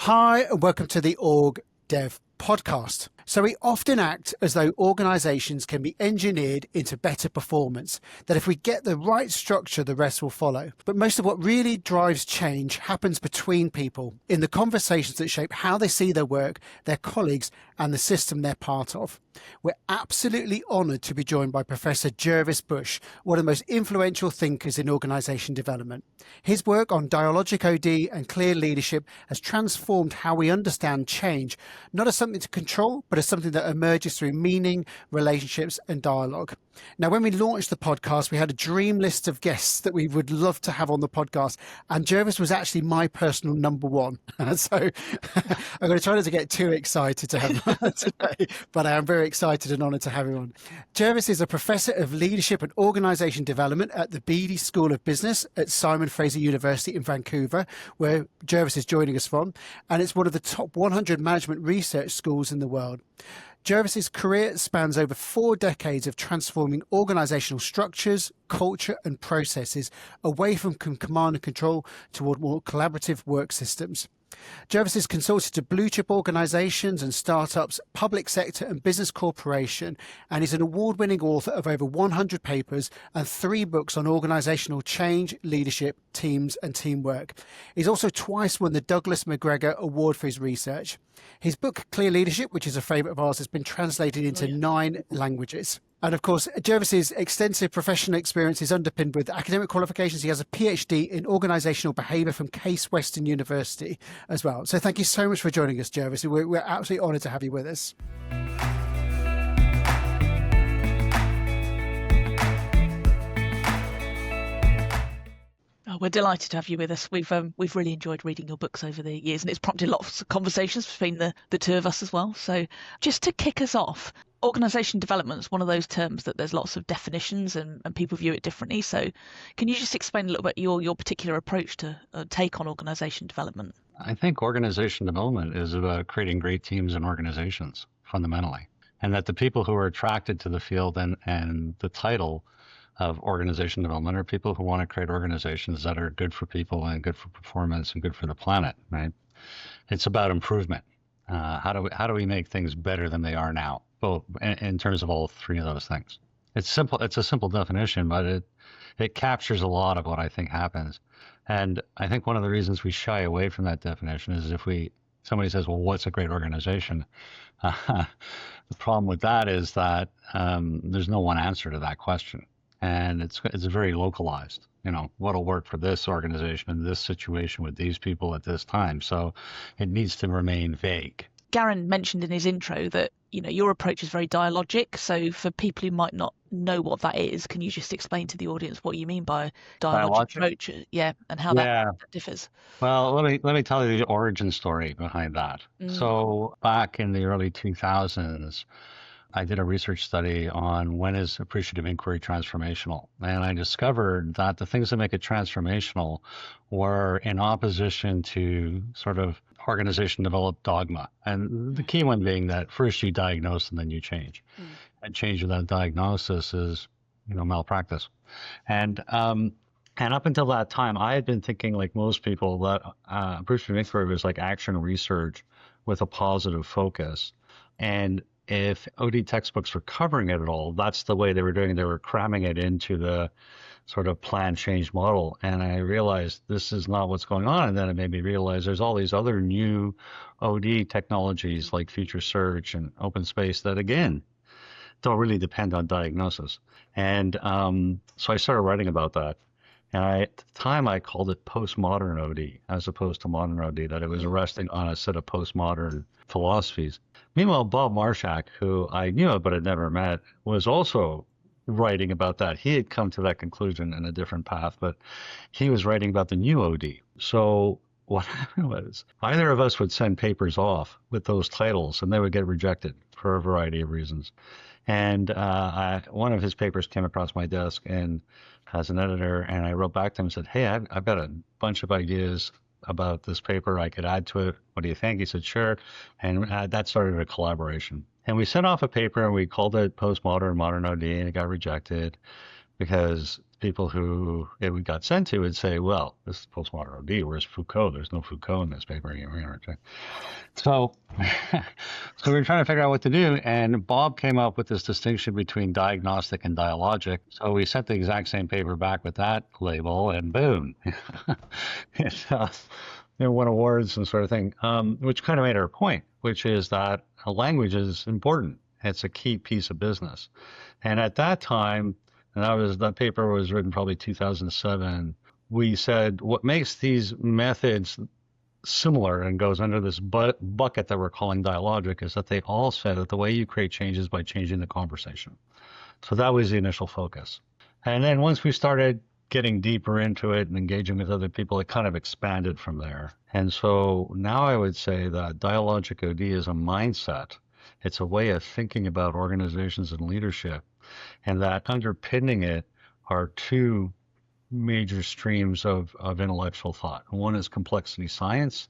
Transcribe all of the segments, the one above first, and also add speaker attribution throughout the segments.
Speaker 1: Hi, and welcome to the OrgDev podcast. So we often act as though organizations can be engineered into better performance, that if we get the right structure, the rest will follow. But most of what really drives change happens between people, in the conversations that shape how they see their work, their colleagues, and the system they're part of. We're absolutely honoured to be joined by Professor Gervase Bushe, one of the most influential thinkers in organisation development. His work on Dialogic OD and clear leadership has transformed how we understand change, not as something to control, but as something that emerges through meaning, relationships, and dialogue. Now, when we launched the podcast, we had a dream list of guests that we would love to have on the podcast, and Gervase was actually my personal number one. So I'm going to try not to get too excited to have him on today, but I am very excited and honoured to have him on. Gervase is a professor of leadership and organisation development at the Beatty School of Business at Simon Fraser University in Vancouver, where Gervase is joining us from, and it's one of the top 100 management research schools in the world. Gervase's career spans over 4 decades of transforming organisational structures, culture and processes away from command and control toward more collaborative work systems. Gervase has consulted to blue-chip organisations and startups, public sector and business corporation, and is an award-winning author of over 100 papers and 3 books on organisational change, leadership, teams and teamwork. He's also twice won the Douglas McGregor Award for his research. His book, Clear Leadership, which is a favourite of ours, has been translated into 9 languages. And of course, Gervase's extensive professional experience is underpinned with academic qualifications. He has a PhD in organisational behaviour from Case Western University as well. So thank you so much for joining us, Gervase. We're absolutely honoured to have you with us.
Speaker 2: Oh, we're delighted to have you with us. We've really enjoyed reading your books over the years, and it's prompted lots of conversations between the two of us as well. So just to kick us off, organisation development is one of those terms that there's lots of definitions and people view it differently. So can you just explain a little bit your particular approach to take on organisation development?
Speaker 3: I think organization development is about creating great teams and organizations fundamentally, and that the people who are attracted to the field and the title of organization development are people who want to create organizations that are good for people and good for performance and good for the planet, right? It's about improvement. How do we make things better than they are now? Well, in terms of all 3 of those things. It's simple. It's a simple definition, but it captures a lot of what I think happens. And I think one of the reasons we shy away from that definition is if somebody says, well, what's a great organization? The problem with that is that there's no one answer to that question. And it's very localized, what'll work for this organization in this situation with these people at this time. So it needs to remain vague.
Speaker 2: Garen mentioned in his intro that, your approach is very dialogic. So for people who might not know what that is, can you just explain to the audience what you mean by dialogic approach? Yeah, and how that differs.
Speaker 3: Well, let me tell you the origin story behind that. So back in the early 2000s, I did a research study on when is appreciative inquiry transformational. And I discovered that the things that make it transformational were in opposition to sort of organization developed dogma. And the key one being that first you diagnose and then you change. And change without diagnosis is, malpractice. And up until that time, I had been thinking, like most people, that appreciative inquiry was like action research with a positive focus. And if OD textbooks were covering it at all, that's the way they were doing it. They were cramming it into the sort of plan change model. And I realized this is not what's going on. And then it made me realize there's all these other new OD technologies like future search and open space that, again, don't really depend on diagnosis. And so I started writing about that. And at the time, I called it postmodern OD as opposed to modern OD, that it was resting on a set of postmodern philosophies. Meanwhile, Bob Marshak, who I knew but had never met, was also writing about that. He had come to that conclusion in a different path, but he was writing about the new OD. So what happened was either of us would send papers off with those titles, and they would get rejected for a variety of reasons. And one of his papers came across my desk and as an editor, and I wrote back to him and said, hey, I've got a bunch of ideas about this paper I could add to it. What do you think? He said, sure. And that started a collaboration. And we sent off a paper and we called it Postmodern Modern OD, and it got rejected. because people who it got sent to would say, well, this is postmodern OD. Where's Foucault? There's no Foucault in this paper. So, so we were trying to figure out what to do. And Bob came up with this distinction between diagnostic and dialogic. So we sent the exact same paper back with that label, and boom. It won awards and sort of thing, which kind of made our point, which is that language is important. It's a key piece of business. And at that time, and that paper was written probably 2007, we said what makes these methods similar and goes under this bucket that we're calling dialogic is that they all said that the way you create change is by changing the conversation. So that was the initial focus. And then once we started getting deeper into it and engaging with other people, it kind of expanded from there. And so now I would say that dialogic OD is a mindset. It's a way of thinking about organizations and leadership, and that underpinning it are two major streams of intellectual thought. One is complexity science,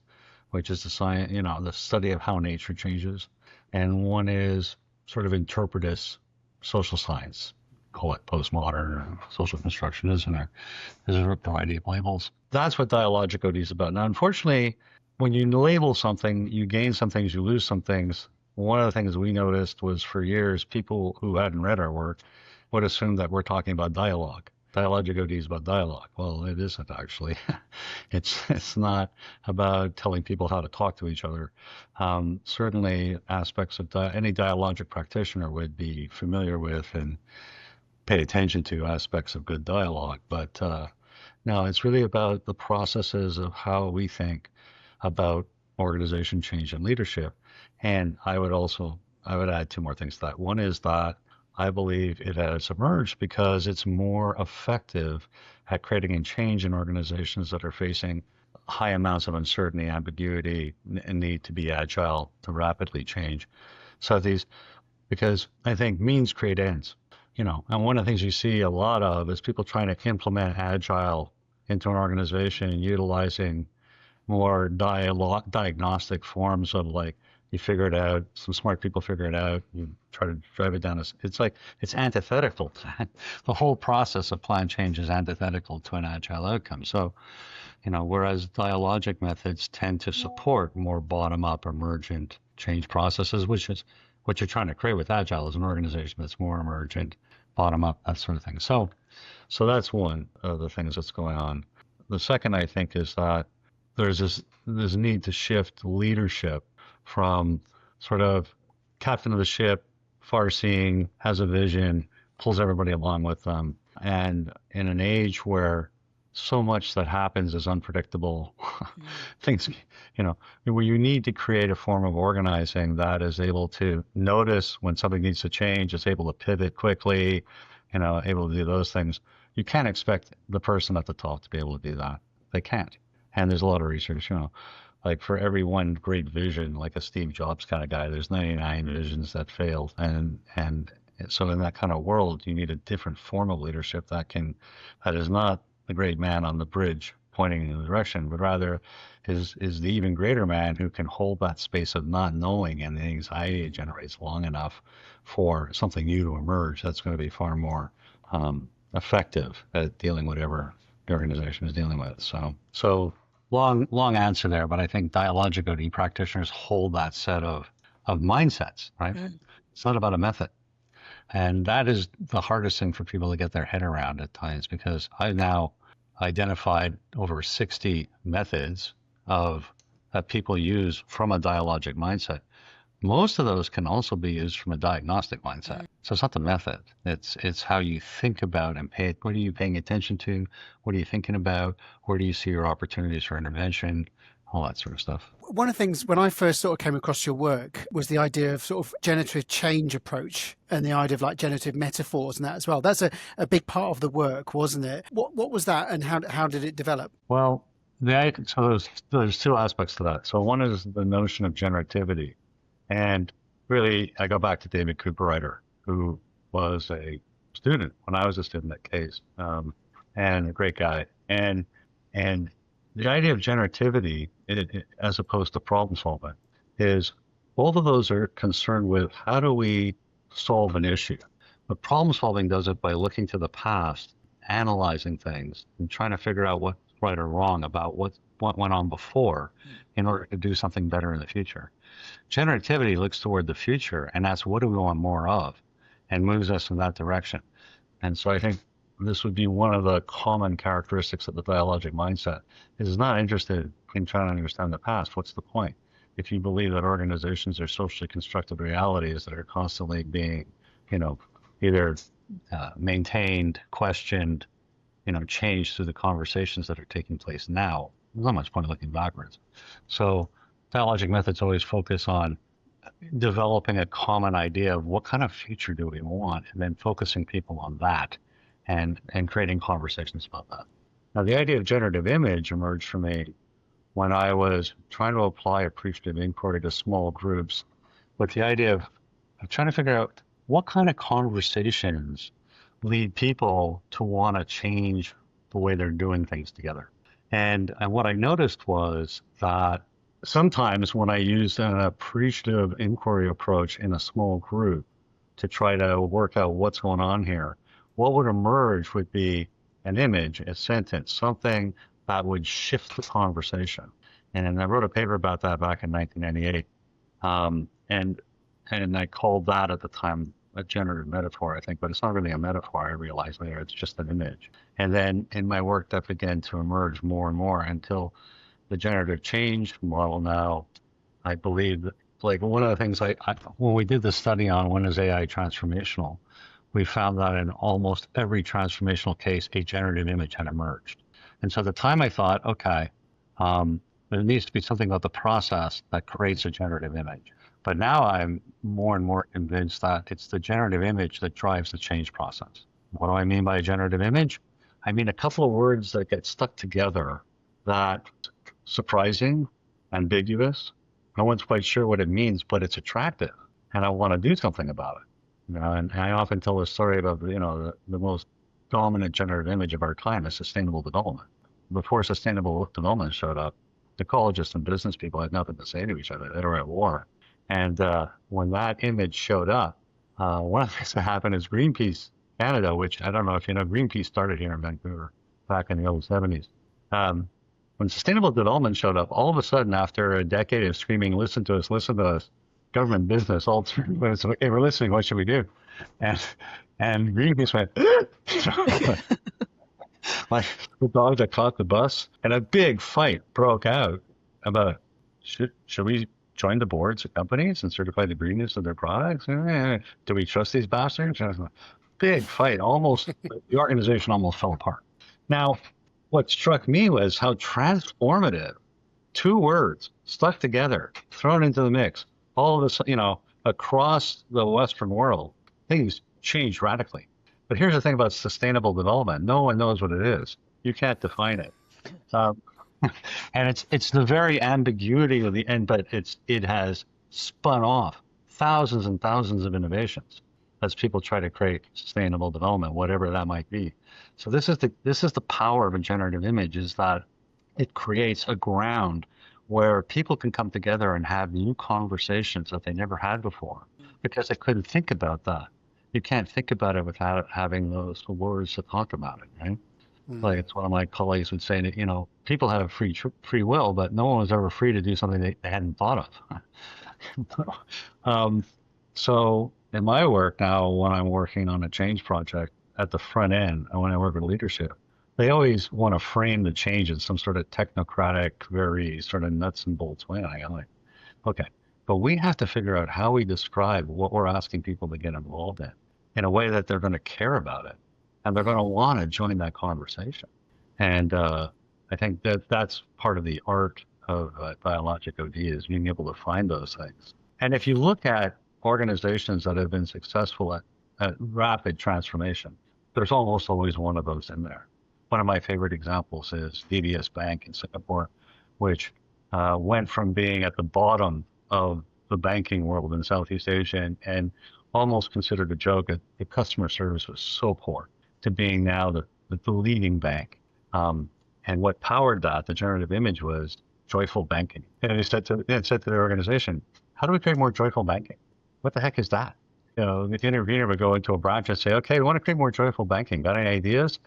Speaker 3: which is the science, the study of how nature changes, and one is sort of interpretive social science. Call it postmodern or social constructionism, or there's a variety of labels. That's what dialogic OD is about. Now, unfortunately, when you label something, you gain some things, you lose some things. One of the things we noticed was for years, people who hadn't read our work would assume that we're talking about dialogue. Dialogic OD is about dialogue. Well, it isn't actually. It's not about telling people how to talk to each other. Certainly, aspects of any dialogic practitioner would be familiar with and pay attention to aspects of good dialogue. But no, it's really about the processes of how we think about organization change and leadership. And I would add two more things to that. One is that I believe it has emerged because it's more effective at creating a change in organizations that are facing high amounts of uncertainty, ambiguity, and need to be agile to rapidly change. So because I think means create ends, and one of the things you see a lot of is people trying to implement agile into an organization utilizing more diagnostic forms of you figure it out, some smart people figure it out, you try to drive it down. It's antithetical to that. The whole process of plan change is antithetical to an agile outcome. So, whereas dialogic methods tend to support more bottom-up emergent change processes, which is what you're trying to create with agile is an organization that's more emergent, bottom-up, that sort of thing. So that's one of the things that's going on. The second, I think, is that there's this need to shift leadership from sort of captain of the ship, far-seeing, has a vision, pulls everybody along with them. And in an age where so much that happens is unpredictable, things, where you need to create a form of organizing that is able to notice when something needs to change, is able to pivot quickly, able to do those things. You can't expect the person at the top to be able to do that. They can't. And there's a lot of research, like for every one great vision, like a Steve Jobs kind of guy, there's 99 visions that failed. And so in that kind of world, you need a different form of leadership that is not the great man on the bridge pointing in the direction, but rather is the even greater man who can hold that space of not knowing and the anxiety it generates long enough for something new to emerge. That's going to be far more effective at dealing with whatever the organization is dealing with. So long answer there, but I think dialogic OD practitioners hold that set of mindsets, right? It's not about a method. And that is the hardest thing for people to get their head around at times, because I've now identified over 60 methods that people use from a dialogic mindset. Most of those can also be used from a diagnostic mindset. So it's not the method. It's how you think about and what are you paying attention to? What are you thinking about? Where do you see your opportunities for intervention? All that sort of stuff.
Speaker 1: One of the things when I first sort of came across your work was the idea of sort of generative change approach and the idea of generative metaphors and that as well. That's a big part of the work, wasn't it? What was that, and how did it develop?
Speaker 3: Well, so there's two aspects to that. So one is the notion of generativity. And really, I go back to David Cooperrider, who was a student when I was a student at Case, and a great guy. And the idea of generativity, as opposed to problem solving, is both of those are concerned with how do we solve an issue. But problem solving does it by looking to the past, analyzing things, and trying to figure out what's right or wrong about what went on before in order to do something better in the future. Generativity looks toward the future and asks, what do we want more of? And moves us in that direction. And so I think this would be one of the common characteristics of the dialogic mindset is it's not interested in trying to understand the past. What's the point? If you believe that organizations are socially constructed realities that are constantly being, either maintained, questioned, changed through the conversations that are taking place now, there's not much point looking backwards. So dialogic methods always focus on developing a common idea of what kind of future do we want, and then focusing people on that and creating conversations about that. Now, the idea of generative image emerged for me when I was trying to apply appreciative inquiry to small groups with the idea of trying to figure out what kind of conversations lead people to want to change the way they're doing things together. And what I noticed was that sometimes when I used an appreciative inquiry approach in a small group to try to work out what's going on here, what would emerge would be an image, a sentence, something that would shift the conversation. And I wrote a paper about that back in 1998. And I called that at the time a generative metaphor, I think, but it's not really a metaphor, I realized later, it's just an image. And then in my work that began to emerge more and more until the generative change model now, I believe that, like, one of the things when we did the study on when is AI transformational, we found that in almost every transformational case, a generative image had emerged. And so at the time I thought, okay, there needs to be something about the process that creates a generative image. But now I'm more and more convinced that it's the generative image that drives the change process. What do I mean by a generative image? I mean a couple of words that get stuck together that surprising, ambiguous. No one's quite sure what it means, but it's attractive, and I want to do something about it. And I often tell the story about the most dominant generative image of our time is sustainable development. Before sustainable development showed up, ecologists and business people had nothing to say to each other. They were at war. And when that image showed up, one of the things that happened is Greenpeace Canada, which I don't know if you know, Greenpeace started here in Vancouver back in the early 70s. When sustainable development showed up, all of a sudden, after a decade of screaming, listen to us, government business, all turned, okay, we're listening, what should we do? And Greenpeace went, like the dog that caught the bus, and a big fight broke out about should we join the boards of companies and certify the greenness of their products? Do we trust these bastards? Big fight, the organization almost fell apart. Now, what struck me was how transformative 2 words stuck together, thrown into the mix, all of this, across the Western world, things changed radically. But here's the thing about sustainable development. No one knows what it is. You can't define it. And it's the very ambiguity of the end, but it has spun off thousands and thousands of innovations as people try to create sustainable development, whatever that might be. So this is the power of a generative image, is that it creates a ground where people can come together and have new conversations that they never had before because they couldn't think about that. You can't think about it without having those words to talk about it, right? Like it's one of my colleagues would say that, people have free will, but no one was ever free to do something they hadn't thought of. So in my work now, when I'm working on a change project at the front end, and when I work with leadership, they always want to frame the change in some sort of technocratic, very sort of nuts and bolts way. And I'm like, okay, but we have to figure out how we describe what we're asking people to get involved in a way that they're going to care about it. And they're going to want to join that conversation. And I think that's part of the art of Dialogic OD, is being able to find those things. And if you look at organizations that have been successful at rapid transformation, there's almost always one of those in there. One of my favorite examples is DBS Bank in Singapore, which went from being at the bottom of the banking world in Southeast Asia and almost considered a joke that the customer service was so poor, to being now the leading bank. And what powered that, the generative image, was joyful banking. And it said to the organization, how do we create more joyful banking? What the heck is that? the intervener would go into a branch and say, okay, we want to create more joyful banking. Got any ideas?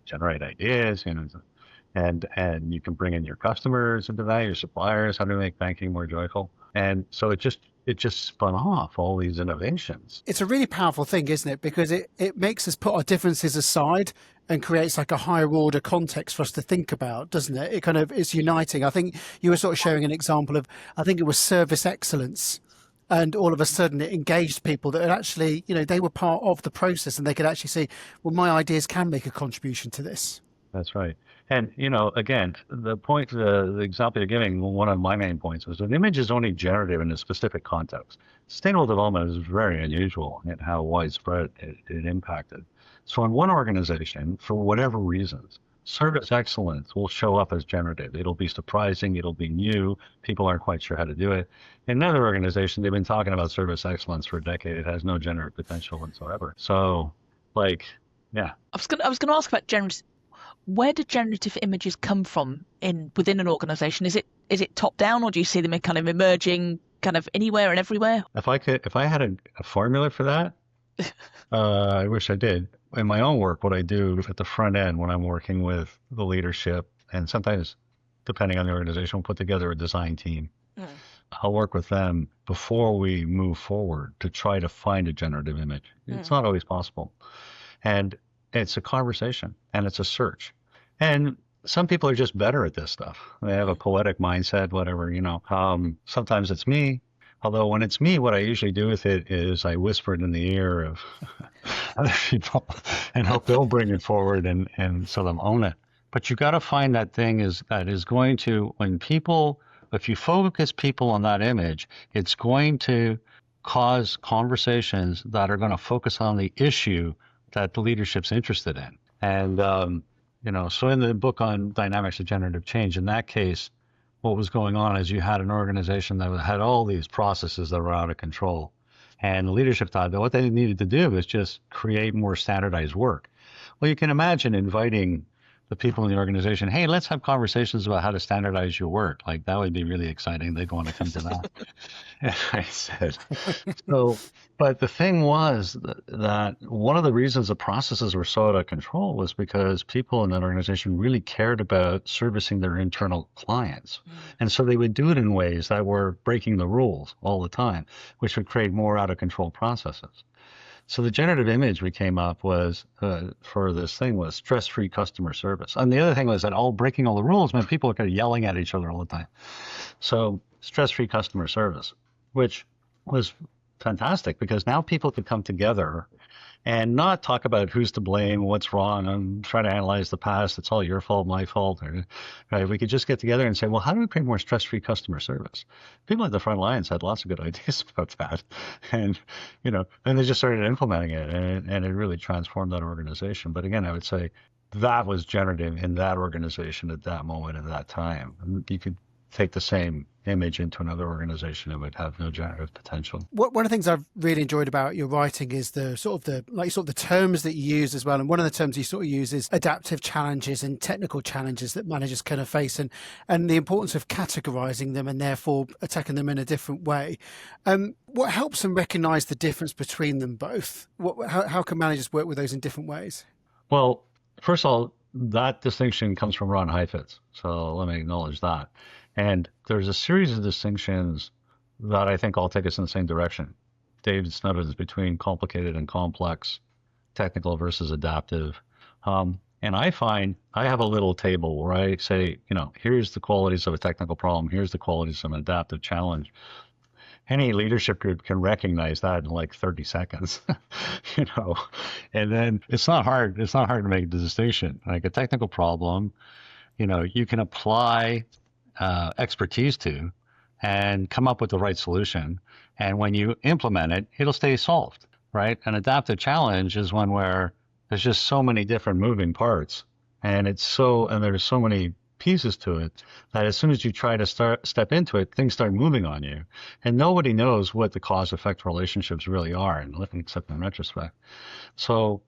Speaker 3: Generate ideas, and you can bring in your customers into that, your suppliers, how to make banking more joyful. And so it just spun off all these innovations.
Speaker 1: It's a really powerful thing, isn't it? Because it makes us put our differences aside and creates like a higher order context for us to think about, doesn't it? It kind of is uniting. I think you were sort of showing an example of, I think it was service excellence. And all of a sudden it engaged people that had actually, they were part of the process and they could actually see, well, my ideas can make a contribution to this.
Speaker 3: That's right. And, again, the example you're giving, one of my main points was an image is only generative in a specific context. Sustainable development is very unusual in how widespread it impacted. So in one organization, for whatever reasons, service excellence will show up as generative. It'll be surprising. It'll be new. People aren't quite sure how to do it. In another organization, they've been talking about service excellence for a decade. It has no generative potential whatsoever. So, yeah.
Speaker 2: I was going to ask about generative. Where do generative images come from within an organization? Is it top down, or do you see them kind of emerging kind of anywhere and everywhere?
Speaker 3: If I had a formula for that, I wish I did. In my own work, what I do at the front end when I'm working with the leadership, and sometimes, depending on the organization, we'll put together a design team. I'll work with them before we move forward to try to find a generative image. It's not always possible. And it's a conversation and it's a search. And some people are just better at this stuff. They have a poetic mindset, whatever, sometimes it's me. Although when it's me, what I usually do with it is I whisper it in the ear of other people and hope they'll bring it forward and so they'll own it. But you got to find that thing that is going to, if you focus people on that image, it's going to cause conversations that are going to focus on the issue that the leadership's interested in. And, so in the book on dynamics of generative change, in that case, what was going on is you had an organization that had all these processes that were out of control. And the leadership thought that what they needed to do was just create more standardized work. Well, you can imagine inviting the people in the organization, hey, let's have conversations about how to standardize your work. Like, that would be really exciting. They'd want to come to that. And I said, but the thing was that one of the reasons the processes were so out of control was because people in that organization really cared about servicing their internal clients. And so they would do it in ways that were breaking the rules all the time, which would create more out of control processes. So the generative image we came up was for this thing was stress-free customer service. And the other thing was that breaking all the rules meant people were kind of yelling at each other all the time. So stress-free customer service, which was fantastic because now people could come together and not talk about who's to blame, what's wrong, and try to analyze the past. It's all your fault, my fault. Right? We could just get together and say, well, how do we create more stress-free customer service? People at the front lines had lots of good ideas about that. And, then they just started implementing it, and it really transformed that organization. But again, I would say that was generative in that organization at that moment, at that time. You could take the same image into another organization, it would have no generative potential.
Speaker 1: One of the things I've really enjoyed about your writing is the terms that you use as well. And one of the terms you sort of use is adaptive challenges and technical challenges that managers kind of face, and the importance of categorizing them and therefore attacking them in a different way. What helps them recognize the difference between them both? How can managers work with those in different ways?
Speaker 3: Well, first of all, that distinction comes from Ron Heifetz. So let me acknowledge that. And there's a series of distinctions that I think all take us in the same direction. David Snowden's between complicated and complex, technical versus adaptive. And I find I have a little table where I say, here's the qualities of a technical problem. Here's the qualities of an adaptive challenge. Any leadership group can recognize that in like 30 seconds, and then it's not hard. It's not hard to make the distinction. Like a technical problem, you can apply expertise to and come up with the right solution. And when you implement it, it'll stay solved, right? An adaptive challenge is one where there's just so many different moving parts and there's so many pieces to it that as soon as you try to step into it, things start moving on you. And nobody knows what the cause-effect relationships really are, except in retrospect. So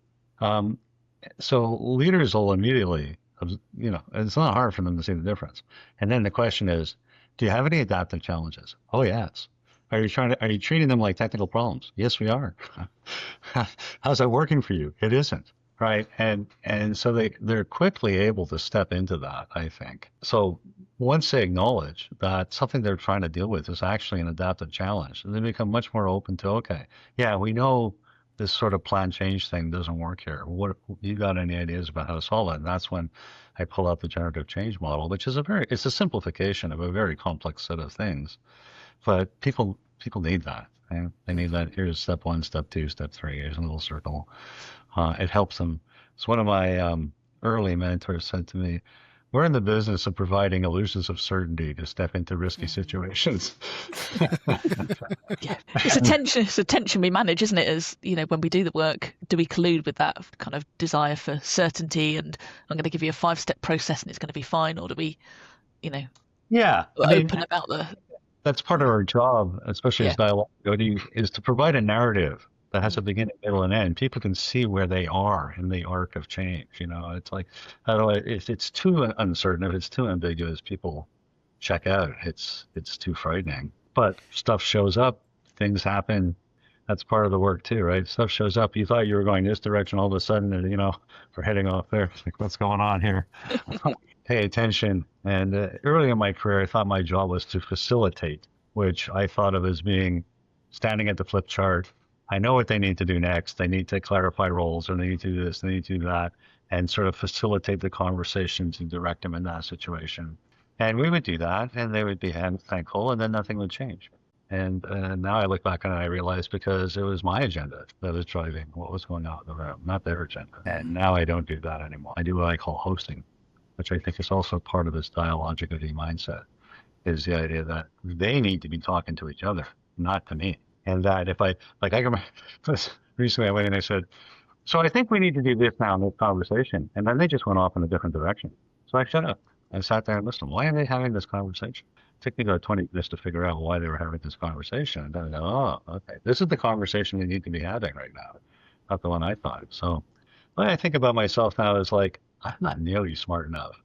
Speaker 3: leaders will immediately, it's not hard for them to see the difference. And then the question is, do you have any adaptive challenges? Oh, yes. Are you treating them like technical problems? Yes, we are. How's that working for you? It isn't. Right. And so they're quickly able to step into that, I think. So once they acknowledge that something they're trying to deal with is actually an adaptive challenge, they become much more open to, okay, yeah, we know this sort of plan change thing doesn't work here. What you got any ideas about how to solve it? And that's when I pull out the generative change model, which is it's a simplification of a very complex set of things. But people need that. Right? They need that. Here's step one, step two, step three. Here's a little circle. It helps them. So one of my early mentors said to me, we're in the business of providing illusions of certainty to step into risky situations.
Speaker 2: Yeah, it's a tension we manage, isn't it? As when we do the work, do we collude with that kind of desire for certainty and I'm going to give you a 5-step process and it's going to be fine, or do we,
Speaker 3: yeah,
Speaker 2: open about the...
Speaker 3: That's part of our job, especially as Dialogic, is to provide a narrative that has a beginning, middle, and end. People can see where they are in the arc of change. It's like, if it's too uncertain, if it's too ambiguous, people check out. It's too frightening. But stuff shows up, things happen. That's part of the work too, right? Stuff shows up. You thought you were going this direction, all of a sudden, we're heading off there. It's like, what's going on here? Pay attention. And early in my career, I thought my job was to facilitate, which I thought of as being standing at the flip chart. I know what they need to do next. They need to clarify roles, or they need to do this, they need to do that, and sort of facilitate the conversations and direct them in that situation. And we would do that, and they would be thankful, and then nothing would change. And now I look back and I realize because it was my agenda that was driving what was going on in the room, not their agenda. And now I don't do that anymore. I do what I call hosting, which I think is also part of this dialogic mindset, is the idea that they need to be talking to each other, not to me. And that if I remember recently I went and I said, so I think we need to do this now in this conversation. And then they just went off in a different direction. So I shut up. I sat there and listened. Why are they having this conversation? It took me about 20 minutes to figure out why they were having this conversation. And then I go, oh, okay. This is the conversation we need to be having right now, not the one I thought. So what I think about myself now is like, I'm not nearly smart enough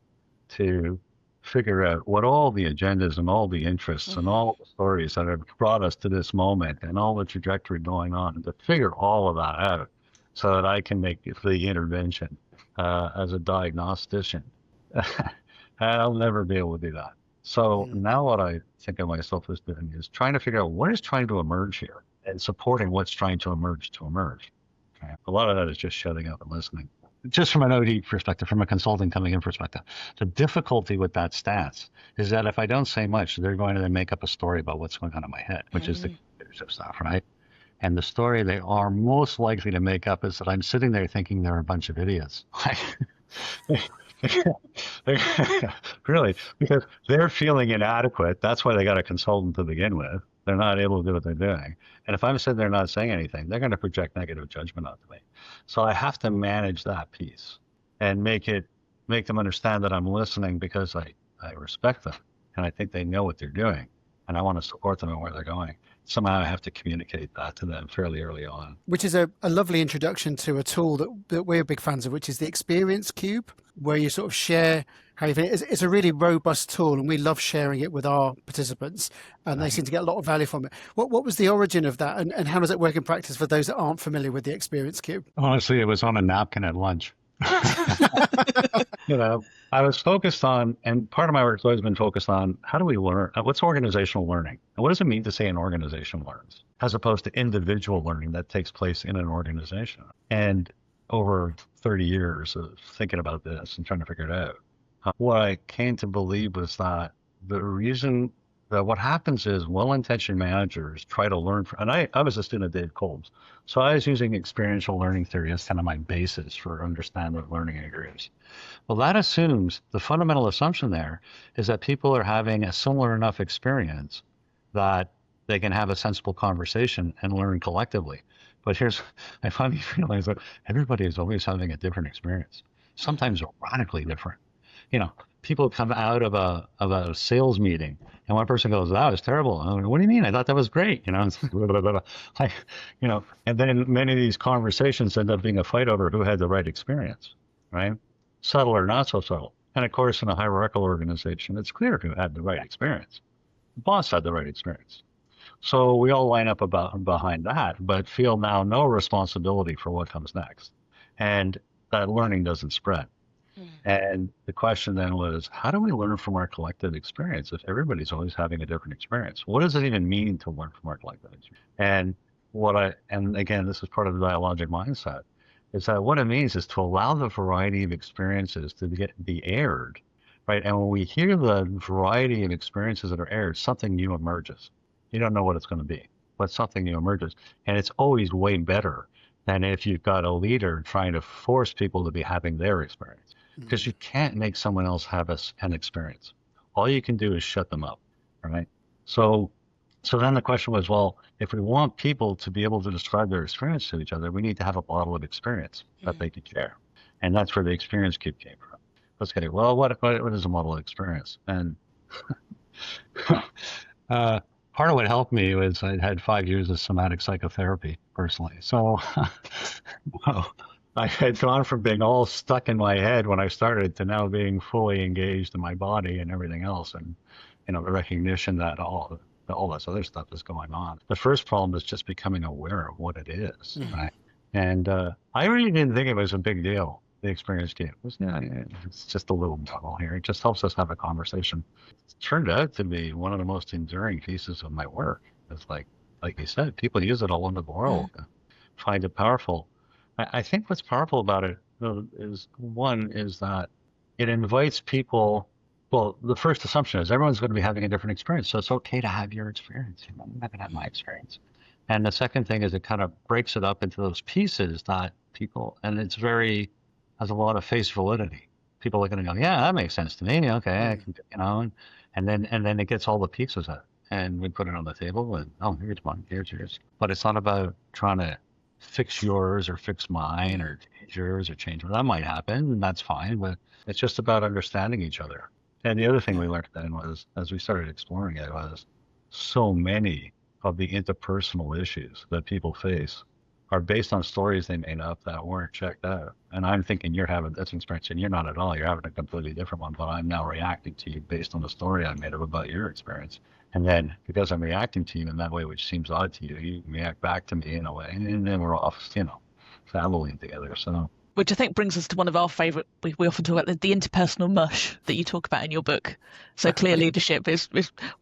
Speaker 3: to figure out what all the agendas and all the interests and all the stories that have brought us to this moment and all the trajectory going on, and to figure all of that out so that I can make the intervention as a diagnostician. I'll never be able to do that. So now what I think of myself as doing is trying to figure out what is trying to emerge here and supporting what's trying to emerge. Okay? A lot of that is just shutting up and listening. Just from an OD perspective, from a consulting coming in perspective, the difficulty with that stance is that if I don't say much, they're going to then make up a story about what's going on in my head, which is the leadership stuff, right? And the story they are most likely to make up is that I'm sitting there thinking they're a bunch of idiots. Really, because they're feeling inadequate. That's why they got a consultant to begin with. They're not able to do what they're doing. And if I'm sitting there not saying anything, they're going to project negative judgment onto me. So I have to manage that piece and make them understand that I'm listening because I respect them and I think they know what they're doing and I want to support them and where they're going. Somehow I have to communicate that to them fairly early on.
Speaker 1: Which is a lovely introduction to a tool that we're big fans of, which is the Experience Cube, where you sort of share how you feel. It's a really robust tool, and we love sharing it with our participants, and they seem to get a lot of value from it. What was the origin of that, and how does it work in practice for those that aren't familiar with the Experience Cube?
Speaker 3: Honestly, it was on a napkin at lunch. I was focused on, and part of my work has always been focused on, how do we learn? What's organizational learning? And what does it mean to say an organization learns, as opposed to individual learning that takes place in an organization? And over 30 years of thinking about this and trying to figure it out, what I came to believe was that the reason that what happens is well-intentioned managers try to learn from, and I was a student of Dave Kolb's, so I was using experiential learning theory as kind of my basis for understanding what learning is. Well, that assumes, the fundamental assumption there is that people are having a similar enough experience that they can have a sensible conversation and learn collectively. But I finally realized that everybody is always having a different experience, sometimes radically different. People come out of a sales meeting and one person goes, that was terrible. And I'm like, what do you mean? I thought that was great. It's blah, blah, blah, blah. And then many of these conversations end up being a fight over who had the right experience, right? Subtle or not so subtle. And of course, in a hierarchical organization, it's clear who had the right experience. The boss had the right experience. So we all line up behind that, but feel now no responsibility for what comes next. And that learning doesn't spread. And the question then was, how do we learn from our collective experience if everybody's always having a different experience? What does it even mean to learn from our collective experience? And again, this is part of the dialogic mindset, is that what it means is to allow the variety of experiences to be aired, right? And when we hear the variety of experiences that are aired, something new emerges. You don't know what it's going to be, but something new emerges. And it's always way better than if you've got a leader trying to force people to be having their experience. Because you can't make someone else have an experience. All you can do is shut them up, right? So then the question was, well, if we want people to be able to describe their experience to each other, we need to have a model of experience that they could share. And that's where the experience cube came from. Let's get it. Well, what is a model of experience? And part of what helped me was I had 5 years of somatic psychotherapy personally. So I had gone from being all stuck in my head when I started to now being fully engaged in my body and everything else. And, the recognition that all this other stuff is going on. The first problem is just becoming aware of what it is, right? And I really didn't think it was a big deal, the experience cube. It's just a little model here. It just helps us have a conversation. It turned out to be one of the most enduring pieces of my work. It's like you said, people use it all over the world, find it powerful. I think what's powerful about it is that it invites people. Well, the first assumption is everyone's going to be having a different experience, so it's okay to have your experience. I'm not going to have my experience. And the second thing is it kind of breaks it up into those pieces that people, and has a lot of face validity. People are going to go, yeah, that makes sense to me. Okay, I can, and then it gets all the pieces out, and we put it on the table, and here's one, here's yours. But it's not about trying to fix yours or fix mine or change yours or change. That might happen, and that's fine, but it's just about understanding each other. And the other thing we learned then was, as we started exploring it, was so many of the interpersonal issues that people face are based on stories they made up that weren't checked out. And I'm thinking you're having this experience and you're not at all. You're having a completely different one, but I'm now reacting to you based on the story I made up about your experience. And then because I'm reacting to you in that way, which seems odd to you, you react back to me in a way. And then we're off, traveling together. So.
Speaker 2: Which I think brings us to one of our favourite, we often talk about the interpersonal mush that you talk about in your book. So clear leadership is,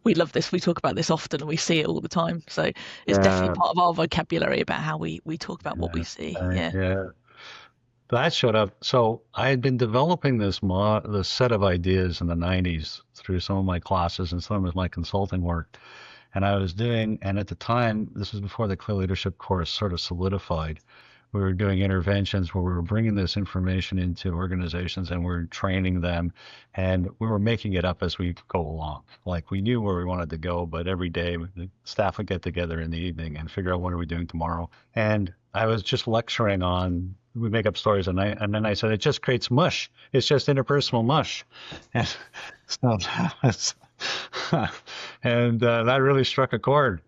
Speaker 2: we love this. We talk about this often and we see it all the time. So it's definitely part of our vocabulary about how we talk about what we see.
Speaker 3: Yeah. That showed up. So I had been developing this set of ideas in the 90s through some of my classes and some of my consulting work. And and at the time, this was before the Clear Leadership course sort of solidified. We were doing interventions where we were bringing this information into organizations and we're training them, and we were making it up as we go along. Like we knew where we wanted to go, but every day the staff would get together in the evening and figure out what are we doing tomorrow. And I was just lecturing on, we make up stories, and then I said, it just creates mush. It's just interpersonal mush. And that really struck a chord.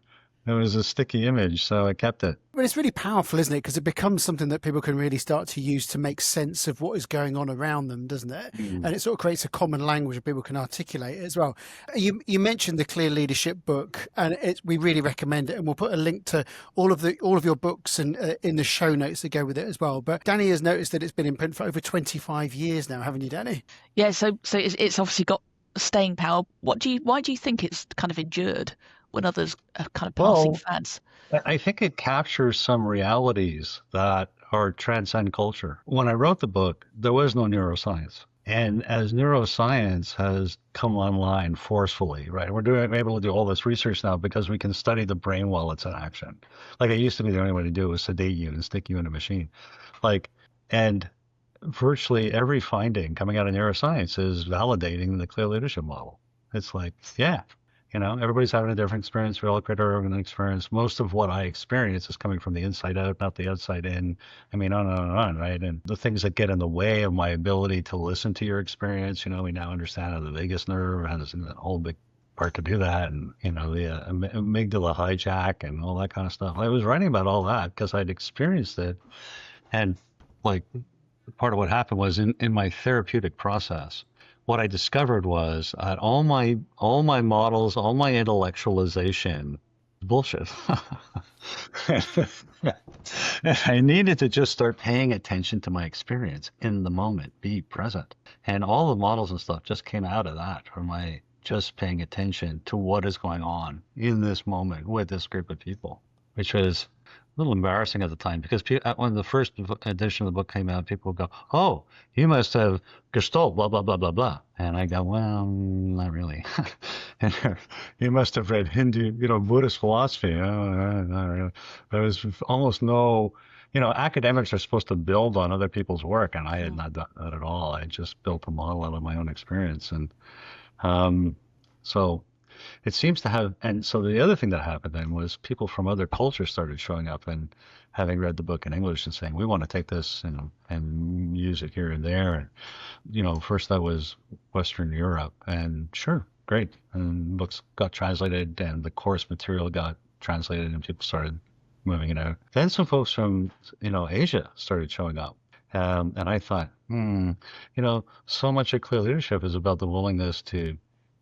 Speaker 3: It was a sticky image, so I kept it.
Speaker 1: But it's really powerful, isn't it? Because it becomes something that people can really start to use to make sense of what is going on around them, doesn't it? And it sort of creates a common language that people can articulate as well. You mentioned the Clear Leadership book, and we really recommend it. And we'll put a link to all of your books and in the show notes that go with it as well. But Danny has noticed that it's been in print for over 25 years now, haven't you, Danny?
Speaker 2: Yeah. So it's obviously got staying power. Why do you think it's kind of endured when others are kind of passing fads?
Speaker 3: I think it captures some realities that are transcend culture. When I wrote the book, there was no neuroscience. And as neuroscience has come online forcefully, right, we're able to do all this research now because we can study the brain while it's in action. Like it used to be the only way to do it was sedate you and stick you in a machine. And virtually every finding coming out of neuroscience is validating the Clear Leadership model. It's like, yeah. Everybody's having a different experience. We all create our own experience. Most of what I experience is coming from the inside out, not the outside in. I mean, on and on and on, right? And the things that get in the way of my ability to listen to your experience, we now understand how the vagus nerve has a whole big part to do that, and, the amygdala hijack and all that kind of stuff. I was writing about all that because I'd experienced it. And part of what happened was in my therapeutic process, what I discovered was that all my models, all my intellectualization bullshit. I needed to just start paying attention to my experience in the moment, be present. And all the models and stuff just came out of that, from my just paying attention to what is going on in this moment with this group of people, which was a little embarrassing at the time, because when the first edition of the book came out, people would go, "Oh, you must have Gestalt, blah, blah, blah, blah, blah." And I go, "Well, not really." And you must have read Hindu, Buddhist philosophy. Oh, not really. There was almost no, academics are supposed to build on other people's work, and I had not done that at all. I just built a model out of my own experience. And so it seems to have, and so the other thing that happened then was people from other cultures started showing up and having read the book in English and saying, "We want to take this and use it here and there." And, first that was Western Europe, and sure, great. And books got translated and the course material got translated and people started moving it out. Then some folks from, Asia started showing up. And I thought, so much of clear leadership is about the willingness to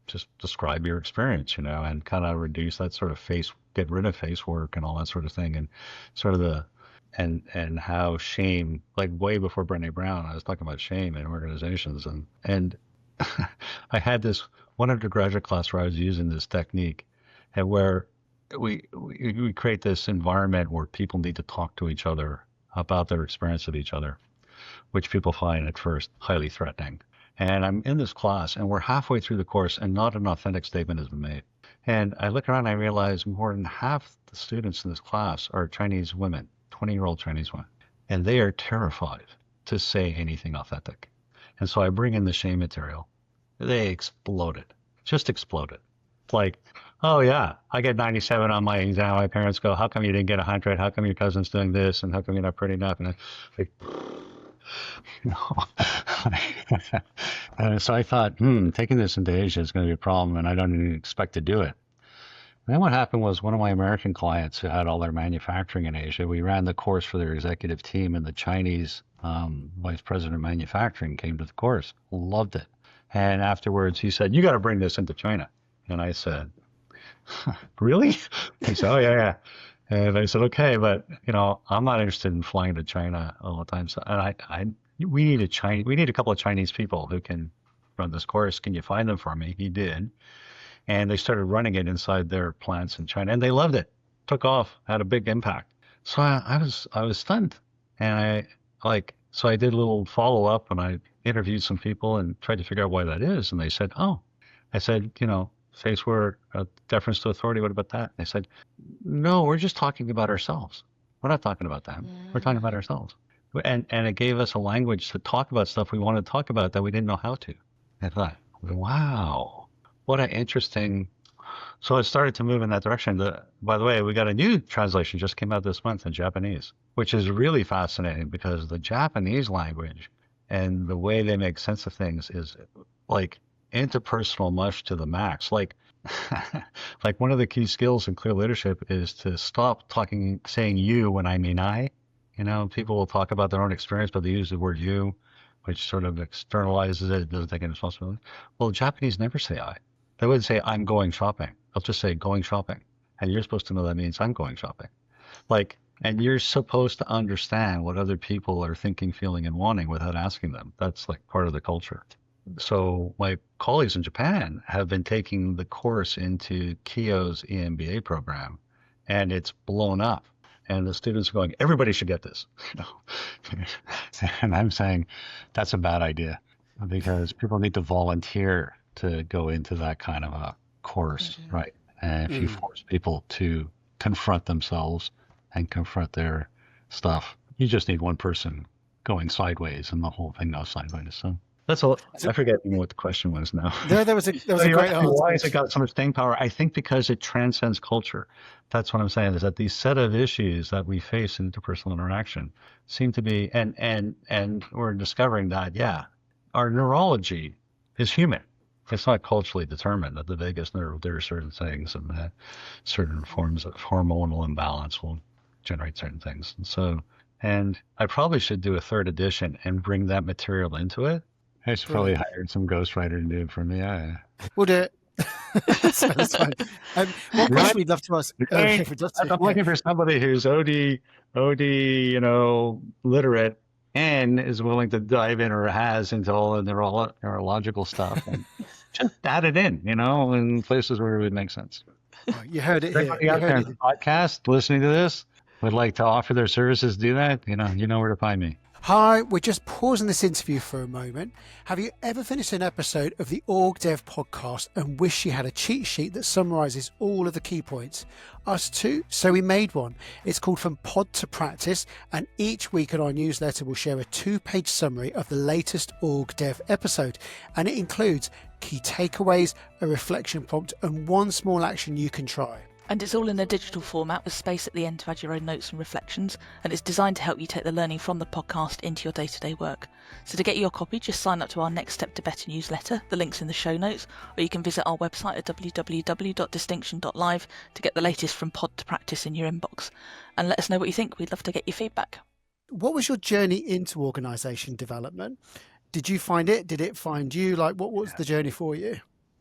Speaker 3: just describe your experience, and kind of reduce that sort of get rid of face work and all that sort of thing. And sort of and how shame, like way before Brené Brown, I was talking about shame in organizations. And I had this one undergraduate class where I was using this technique, and where we create this environment where people need to talk to each other about their experience with each other, which people find at first highly threatening. And I'm in this class, and we're halfway through the course, and not an authentic statement has been made. And I look around, and I realize more than half the students in this class are Chinese women, 20-year-old Chinese women, and they are terrified to say anything authentic. And so I bring in the shame material. They exploded, just exploded. Like, "Oh yeah, I get 97 on my exam. My parents go, 'How come you didn't get 100? How come your cousin's doing this? And how come you're not pretty enough?' And I'm like, and so I thought, taking this into Asia is going to be a problem, and I don't even expect to do it. And then what happened was, one of my American clients who had all their manufacturing in Asia, we ran the course for their executive team, and the Chinese vice president of manufacturing came to the course, loved it. And afterwards he said, "You got to bring this into China." And I said, "Really?" He said, "Oh yeah. And I said, "Okay, but I'm not interested in flying to China all the time. So, and we need a couple of Chinese people who can run this course. Can you find them for me?" He did, and they started running it inside their plants in China, and they loved it. Took off, had a big impact. So I was stunned, and so I did a little follow up, and I interviewed some people and tried to figure out why that is, and they said, "Oh," I said, "face word, deference to authority. What about that?" They said, "No, we're just talking about ourselves. We're not talking about them. We're talking about ourselves." And it gave us a language to talk about stuff we wanted to talk about that we didn't know how to. I thought, wow, what an interesting. So it started to move in that direction. By the way, we got a new translation just came out this month in Japanese, which is really fascinating, because the Japanese language and the way they make sense of things is like interpersonal mush to the max. Like one of the key skills in clear leadership is to stop saying you when I mean I. People will talk about their own experience, but they use the word you, which sort of externalizes it, doesn't take any responsibility. Well, the Japanese never say I. They wouldn't say "I'm going shopping." They'll just say "going shopping." And you're supposed to know that means I'm going shopping. And you're supposed to understand what other people are thinking, feeling, and wanting without asking them. That's like part of the culture. So my colleagues in Japan have been taking the course into Kyo's EMBA program, and it's blown up. And the students are going, "Everybody should get this." And I'm saying that's a bad idea, because people need to volunteer to go into that kind of a course, right? And if you force people to confront themselves and confront their stuff, you just need one person going sideways, and the whole thing goes sideways. So that's all. I forget even what the question was now.
Speaker 1: There was a great answer.
Speaker 3: Why has it got so much staying power? I think because it transcends culture. That's what I'm saying, is that these set of issues that we face in interpersonal interaction seem to be, and we're discovering that, our neurology is human. It's not culturally determined that the vagus nerve, there are certain things, and that certain forms of hormonal imbalance will generate certain things. And I probably should do a third edition and bring that material into it. I should probably hire some ghostwriter to do it for me.
Speaker 1: We'll do it. So that's fine. One question we'd love to ask.
Speaker 3: Right?
Speaker 1: We'd love to,
Speaker 3: I'm looking for somebody who's OD, literate, and is willing to dive in or has into all the neurological stuff and just add it in places where it would make sense.
Speaker 1: Well, you heard it here.
Speaker 3: Everybody
Speaker 1: You
Speaker 3: out
Speaker 1: heard
Speaker 3: there
Speaker 1: it
Speaker 3: in the podcast listening to this would like to offer their services, do that, you know where to find me.
Speaker 1: Hi, we're just pausing this interview for a moment. Have you ever finished an episode of the OrgDev podcast and wish you had a cheat sheet that summarizes all of the key points? Us too, so we made one. It's called From Pod to Practice, and each week in our newsletter we'll share a 2-page summary of the latest OrgDev episode, and it includes key takeaways, a reflection prompt, and one small action you can try.
Speaker 2: And it's all in a digital format with space at the end to add your own notes and reflections, and it's designed to help you take the learning from the podcast into your day-to-day work. So to get your copy, just sign up to our Next Step to Better newsletter. The link's in the show notes, or you can visit our website at www.distinction.live to get the latest From Pod to Practice in your inbox. And let us know what you think. We'd love to get your feedback.
Speaker 1: What was your journey into organisation development? Did you find it? Did it find you? Like, what was the journey for you?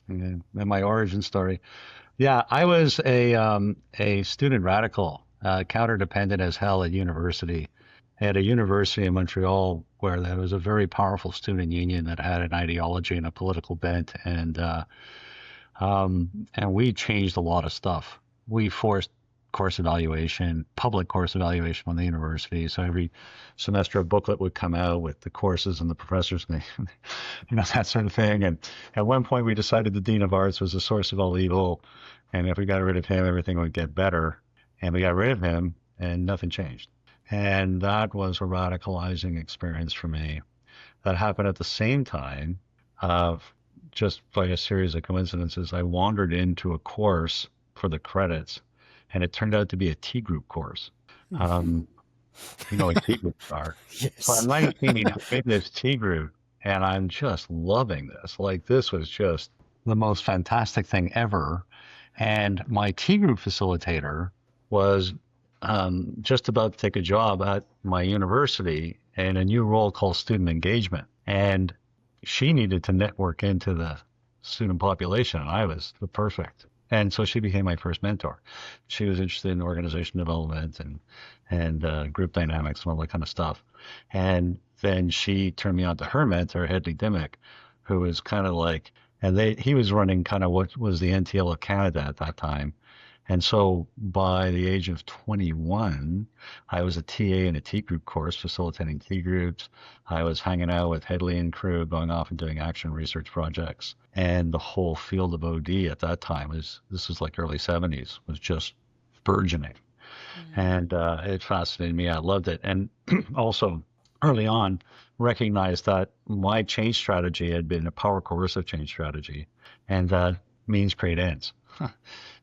Speaker 3: And my origin story. Yeah, I was a student radical, counter-dependent as hell at university. At a university in Montreal where there was a very powerful student union that had an ideology and a political bent, and we changed a lot of stuff. We forced course evaluation, public course evaluation on the university. So every semester a booklet would come out with the courses and the professors' name, that sort of thing. And at one point we decided the Dean of Arts was the source of all evil. And if we got rid of him, everything would get better. And we got rid of him and nothing changed. And that was a radicalizing experience for me. That happened at the same time of just by a series of coincidences. I wandered into a course for the credits, and it turned out to be a T group course. You know what T groups are.
Speaker 1: Yes.
Speaker 3: So I'm 19, I'm in this T group, and I'm just loving this. Like, this was just the most fantastic thing ever. And my T group facilitator was just about to take a job at my university in a new role called student engagement. And she needed to network into the student population, and I was the perfect. And so she became my first mentor. She was interested in organization development and group dynamics and all that kind of stuff. And then she turned me on to her mentor, Hedley Dimmick, who was kind of like, he was running kind of what was the NTL of Canada at that time. And so by the age of 21, I was a TA in a T group course, facilitating T groups. I was hanging out with Hedley and crew, going off and doing action research projects. And the whole field of OD at that time this was like early 70s, was just burgeoning. And it fascinated me. I loved it. And also early on, recognized that my change strategy had been a power coercive change strategy, and that means create ends.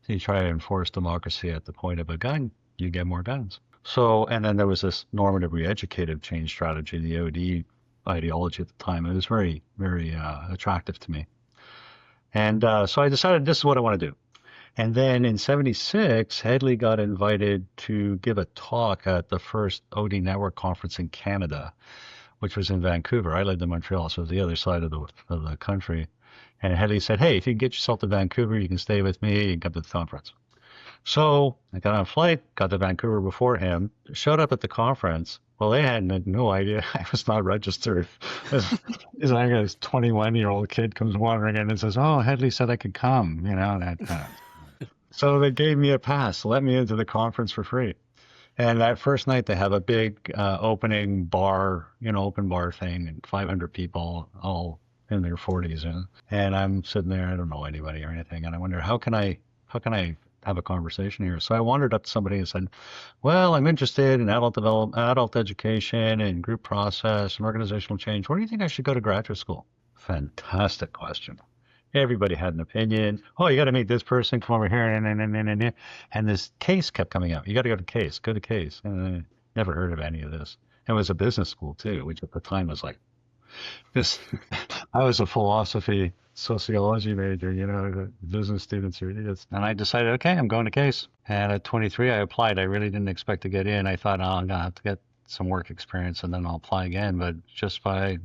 Speaker 3: You try to enforce democracy at the point of a gun, you get more guns. So, and then there was this normative re-educative change strategy, the OD ideology at the time. It was very, very attractive to me. And so I decided this is what I want to do. And then in 76, Hedley got invited to give a talk at the first OD Network conference in Canada, which was in Vancouver. I lived in Montreal, so it was the other side of the country. And Hedley said, hey, if you can get yourself to Vancouver, you can stay with me, you can come to the conference. So I got on a flight, got to Vancouver before him, showed up at the conference. Well, they had no idea I was not registered. This 21-year-old kid comes wandering in and says, oh, Hedley said I could come, that kind of. So they gave me a pass, let me into the conference for free. And that first night they have a big opening bar, open bar thing, and 500 people, all in their 40s. And I'm sitting there, I don't know anybody or anything. And I wonder, how can I have a conversation here? So I wandered up to somebody and said, well, I'm interested in adult development, adult education and group process and organizational change. Where do you think I should go to graduate school? Fantastic question. Everybody had an opinion. Oh, you got to meet this person, come over here. And this case kept coming up. You got to go to case, go to case. And I never heard of any of this. It was a business school too, which at the time was like, I was a philosophy, sociology major, the business students are idiots. And I decided, okay, I'm going to case. And at 23, I applied. I really didn't expect to get in. I thought, I'm going to have to get some work experience and then I'll apply again. But just by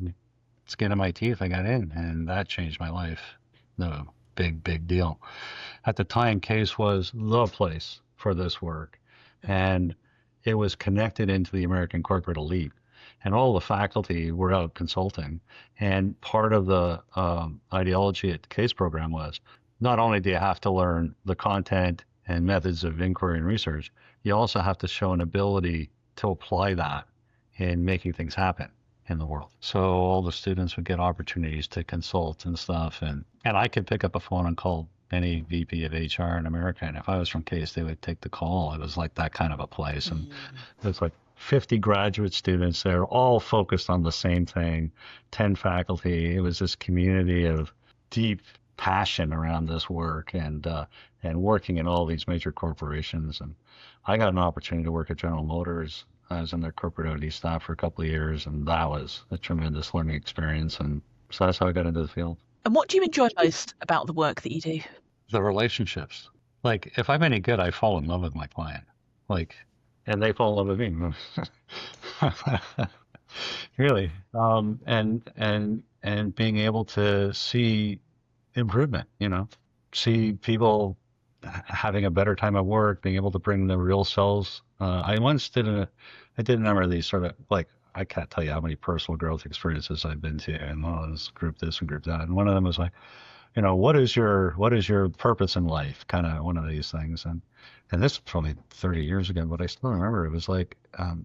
Speaker 3: skin of my teeth, I got in, and that changed my life. big deal. At the time, CASE was the place for this work. And it was connected into the American corporate elite. And all the faculty were out consulting. And part of the ideology at the CASE program was not only do you have to learn the content and methods of inquiry and research, you also have to show an ability to apply that in making things happen in the world. So all the students would get opportunities to consult and stuff. And I could pick up a phone and call any VP of HR in America. And if I was from CASE, they would take the call. It was like that kind of a place. And there's like 50 graduate students there, all focused on the same thing, 10 faculty. It was this community of deep passion around this work and working in all these major corporations. And I got an opportunity to work at General Motors. I was in their corporate OD staff for a couple of years, and that was a tremendous learning experience. And so that's how I got into the field.
Speaker 2: And what do you enjoy most about the work that you do?
Speaker 3: The relationships. Like, if I'm any good, I fall in love with my client. Like, and they fall in love with me. Really. And being able to see improvement, see people having a better time at work, being able to bring their real selves. I once did a number of these sort of, like, I can't tell you how many personal growth experiences I've been to, and this group this and group that. And one of them was like, what is your purpose in life? Kind of one of these things. And this was probably 30 years ago, but I still remember it was like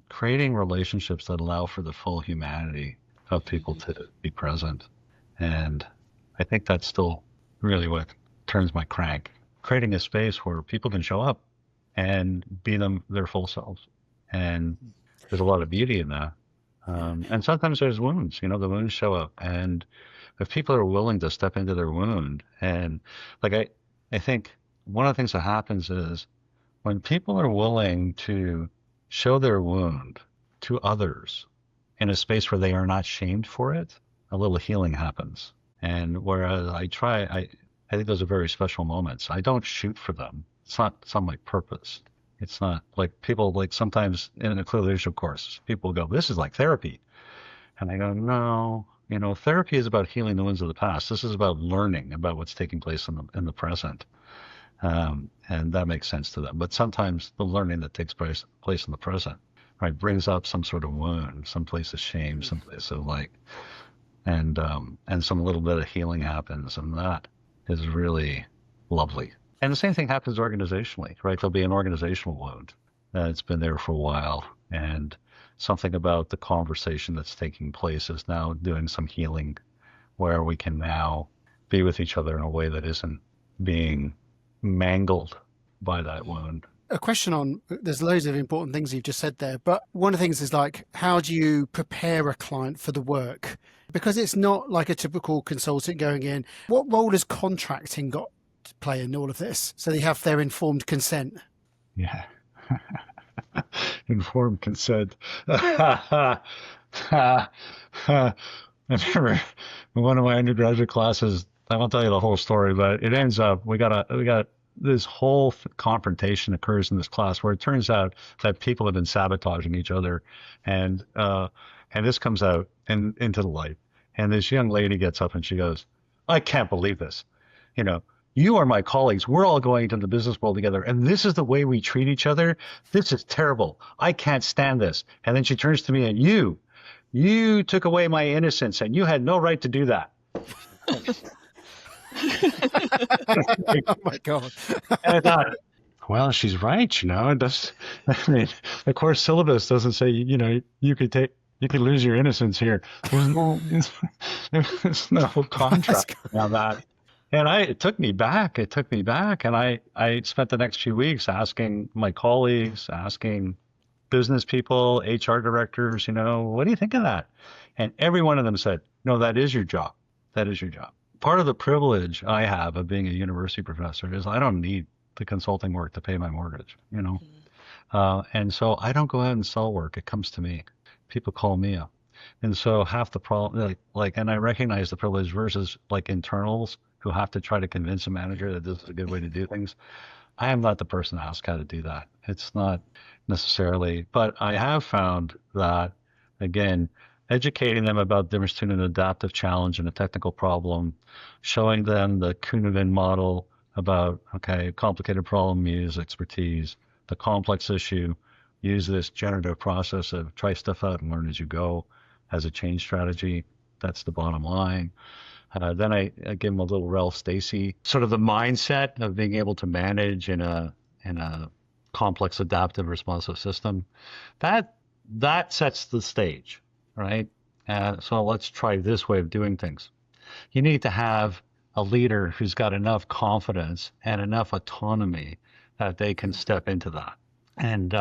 Speaker 3: creating relationships that allow for the full humanity of people to be present. And I think that's still really what turns my crank. Creating a space where people can show up and be their full selves. And there's a lot of beauty in that. And sometimes there's wounds, the wounds show up. And if people are willing to step into their wound, and like I think one of the things that happens is when people are willing to show their wound to others in a space where they are not shamed for it, a little healing happens. And whereas I think those are very special moments. I don't shoot for them. It's not my purpose. It's not like people, like sometimes in a clear leadership course, people go, this is like therapy. And I go, no, therapy is about healing the wounds of the past. This is about learning about what's taking place in the present. And that makes sense to them. But sometimes the learning that takes place in the present, right, brings up some sort of wound, some place of shame, some place of and some little bit of healing happens. And that is really lovely. And the same thing happens organizationally, right? There'll be an organizational wound that's been there for a while. And something about the conversation that's taking place is now doing some healing where we can now be with each other in a way that isn't being mangled by that wound.
Speaker 1: A question on, there's loads of important things you've just said there, but one of the things is like, how do you prepare a client for the work? Because it's not like a typical consultant going in. What role has contracting got to play in all of this? So they have their informed consent.
Speaker 3: Yeah. Informed consent. I remember in one of my undergraduate classes, I won't tell you the whole story, but it ends up, we got this whole confrontation occurs in this class where it turns out that people have been sabotaging each other. And this comes out into the light. And this young lady gets up and she goes, I can't believe this. You are my colleagues. We're all going into the business world together. And this is the way we treat each other. This is terrible. I can't stand this. And then she turns to me and you took away my innocence and you had no right to do that.
Speaker 1: Oh my God.
Speaker 3: And I thought, well, she's right. The course syllabus doesn't say, you could lose your innocence here. There's no contract around that. And it took me back. And I spent the next few weeks asking my colleagues, asking business people, HR directors, what do you think of that? And every one of them said, no, that is your job. That is your job. Part of the privilege I have of being a university professor is I don't need the consulting work to pay my mortgage, and so I don't go out and sell work. It comes to me. People call me up. And so half the problem, and I recognize the privilege versus like internals who have to try to convince a manager that this is a good way to do things. I am not the person to ask how to do that. It's not necessarily, but I have found that, again, educating them about the difference between an adaptive challenge and a technical problem, showing them the Kuhneman model about, okay, complicated problem, use expertise, the complex issue, use this generative process of try stuff out and learn as you go as a change strategy. That's the bottom line. Then I give them a little Ralph Stacey, sort of the mindset of being able to manage in a complex, adaptive, responsive system. That sets the stage, right? So let's try this way of doing things. You need to have a leader who's got enough confidence and enough autonomy that they can step into that. And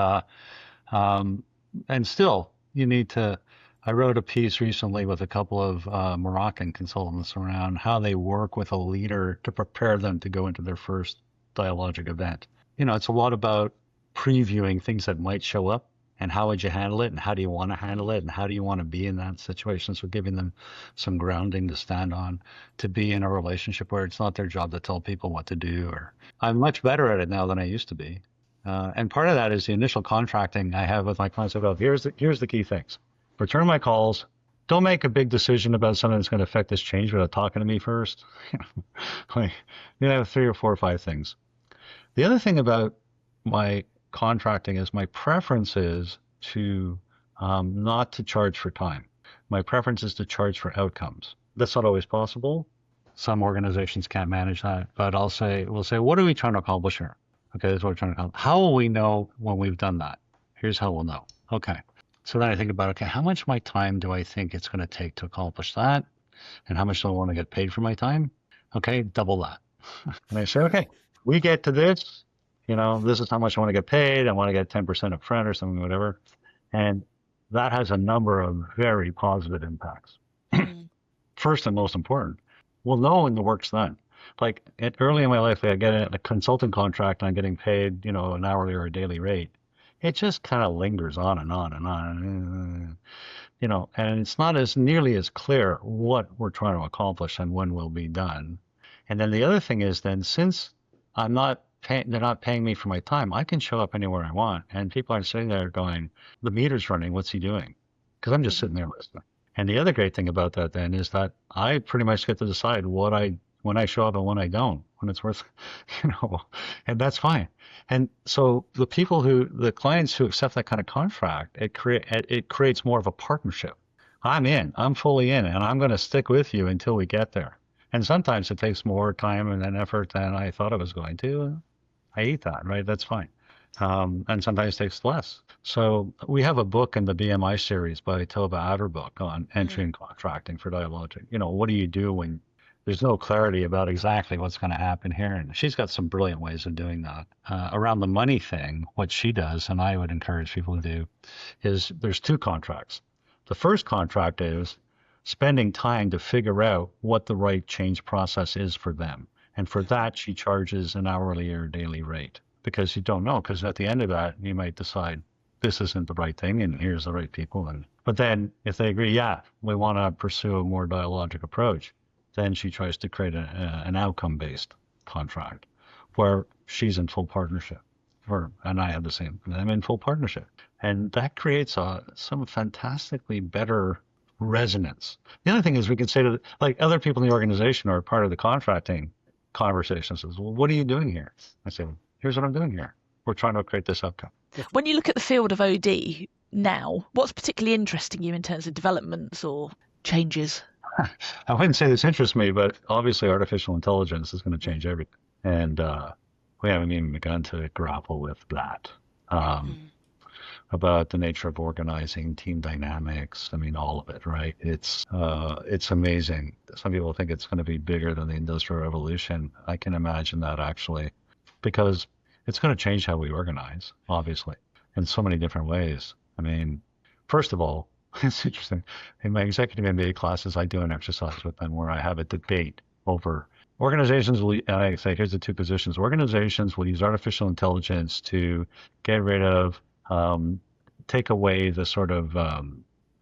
Speaker 3: still, you need to. I wrote a piece recently with a couple of Moroccan consultants around how they work with a leader to prepare them to go into their first Dialogic event. It's a lot about previewing things that might show up and how would you handle it and how do you want to handle it and how do you want to be in that situation. So giving them some grounding to stand on, to be in a relationship where it's not their job to tell people what to do. Or I'm much better at it now than I used to be. And part of that is the initial contracting I have with my clients about here's the key things. Return my calls. Don't make a big decision about something that's going to affect this change without talking to me first. Like, have 3 or 4 or 5 things. The other thing about my contracting is my preference is to not to charge for time. My preference is to charge for outcomes. That's not always possible. Some organizations can't manage that, but we'll say, what are we trying to accomplish here? Okay, that's what we're trying to accomplish. How will we know when we've done that? Here's how we'll know. Okay. So then I think about, okay, how much of my time do I think it's going to take to accomplish that? And how much do I want to get paid for my time? Okay, double that. And I say, okay, we get to this, this is how much I want to get paid. I want to get 10% up front or something, whatever. And that has a number of very positive impacts. First and most important, we'll know when the work's done. Like early in my life, I get a consulting contract and I'm getting paid, an hourly or a daily rate. It just kind of lingers on and on and on, and it's not as nearly as clear what we're trying to accomplish and when we'll be done. And then the other thing is then since they're not paying me for my time, I can show up anywhere I want. And people are sitting there going, the meter's running, what's he doing? Because I'm just sitting there listening. And the other great thing about that then is that I pretty much get to decide when I show up and when I don't, when it's worth, and that's fine. And so the clients who accept that kind of contract, it creates more of a partnership. I'm fully in, and I'm going to stick with you until we get there. And sometimes it takes more time and effort than I thought it was going to. I eat that, right? That's fine. And sometimes it takes less. So we have a book in the BMI series by Tova Averbook on entry and contracting for Dialogic. What do you do when there's no clarity about exactly what's going to happen here? And she's got some brilliant ways of doing that. Around the money thing, what she does, and I would encourage people to do, is there's 2 contracts. The first contract is spending time to figure out what the right change process is for them. And for that, she charges an hourly or daily rate because you don't know. Because at the end of that, you might decide this isn't the right thing and here's the right people. But then if they agree, yeah, we want to pursue a more dialogic approach, then she tries to create an outcome-based contract where she's in full partnership, and I have the same. I'm in full partnership, and that creates some fantastically better resonance. The other thing is we can say to other people in the organization are part of the contracting conversation. Says, well, what are you doing here? I say, here's what I'm doing here. We're trying to create this outcome.
Speaker 2: When you look at the field of OD now, what's particularly interesting you in terms of developments or changes?
Speaker 3: I wouldn't say this interests me, but obviously artificial intelligence is going to change everything. And we haven't even begun to grapple with that. About the nature of organizing, team dynamics, all of it, right? It's amazing. Some people think it's going to be bigger than the Industrial Revolution. I can imagine that actually, because it's going to change how we organize, obviously, in so many different ways. First of all, it's interesting. In my executive MBA classes, I do an exercise with them where I have a debate over organizations. I say, here's the 2 positions. Organizations will use artificial intelligence to get rid of, take away the sort of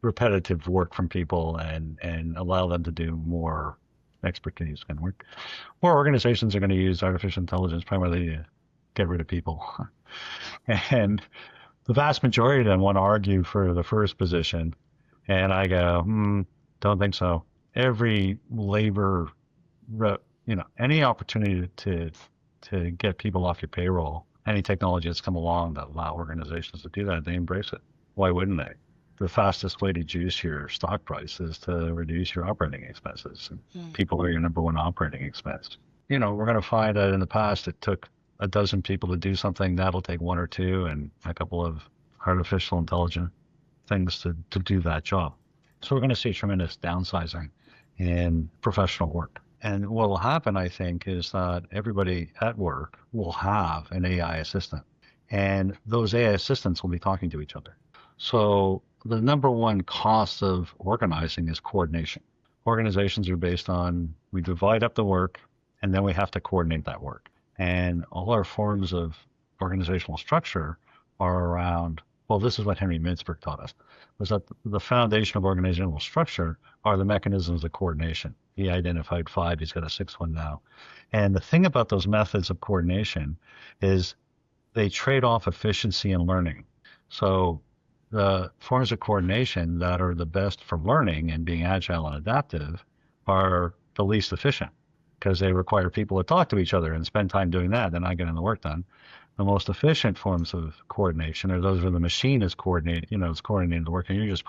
Speaker 3: repetitive work from people and allow them to do more expertise kind of work. Or organizations are going to use artificial intelligence primarily to get rid of people. And the vast majority of them want to argue for the first position. And I go, don't think so. Every labor, any opportunity to get people off your payroll, any technology that's come along that allow organizations to do that, they embrace it. Why wouldn't they? The fastest way to juice your stock price is to reduce your operating expenses. People are your number one operating expense. We're going to find that in the past it took a dozen people to do something. That'll take one or two and a couple of artificial intelligence things to do that job. So we're going to see tremendous downsizing in professional work. And what will happen, I think, is that everybody at work will have an AI assistant. And those AI assistants will be talking to each other. So the number one cost of organizing is coordination. Organizations are based on, we divide up the work and then we have to coordinate that work. And all our forms of organizational structure are around, well, this is what Henry Mintzberg taught us, was that the foundation of organizational structure are the mechanisms of coordination. He identified 5, he's got a 6th one now. And the thing about those methods of coordination is they trade off efficiency and learning. So the forms of coordination that are the best for learning and being agile and adaptive are the least efficient because they require people to talk to each other and spend time doing that. They're not getting the work done. The most efficient forms of coordination are those where the machine is coordinated, it's coordinating the work and you're just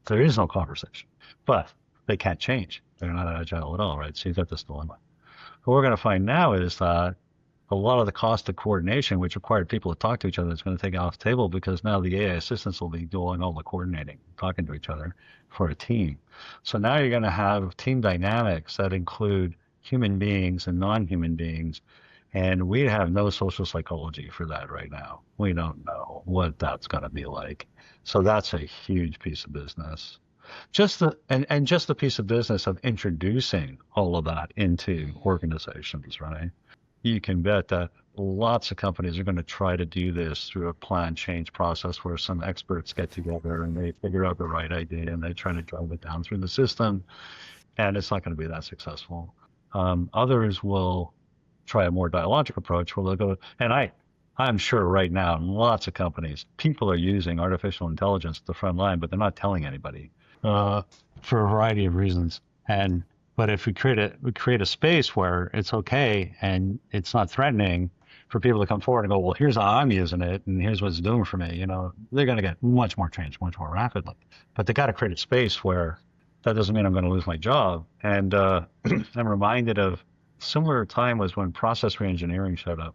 Speaker 3: there is no conversation, but they can't change. They're not agile at all, right? So you've got this dilemma. What we're going to find now is that a lot of the cost of coordination, which required people to talk to each other, is going to take it off the table because now the AI assistants will be doing all the coordinating, talking to each other for a team. So now you're going to have team dynamics that include human beings and non-human beings. And we have no social psychology for that right now. We don't know what that's going to be like. So that's a huge piece of business. Just the piece of business of introducing all of that into organizations, right? You can bet that lots of companies are going to try to do this through a planned change process where some experts get together and they figure out the right idea and they try to drive it down through the system. And it's not going to be that successful. Others will try a more dialogic approach where they'll go, and I'm sure right now in lots of companies, people are using artificial intelligence at the front line, but they're not telling anybody for a variety of reasons. But if we create a space where it's okay and it's not threatening for people to come forward and go, well, here's how I'm using it and here's what it's doing for me, they're going to get much more change, much more rapidly. But they got to create a space where that doesn't mean I'm going to lose my job. And I'm reminded of similar time was when process reengineering showed up.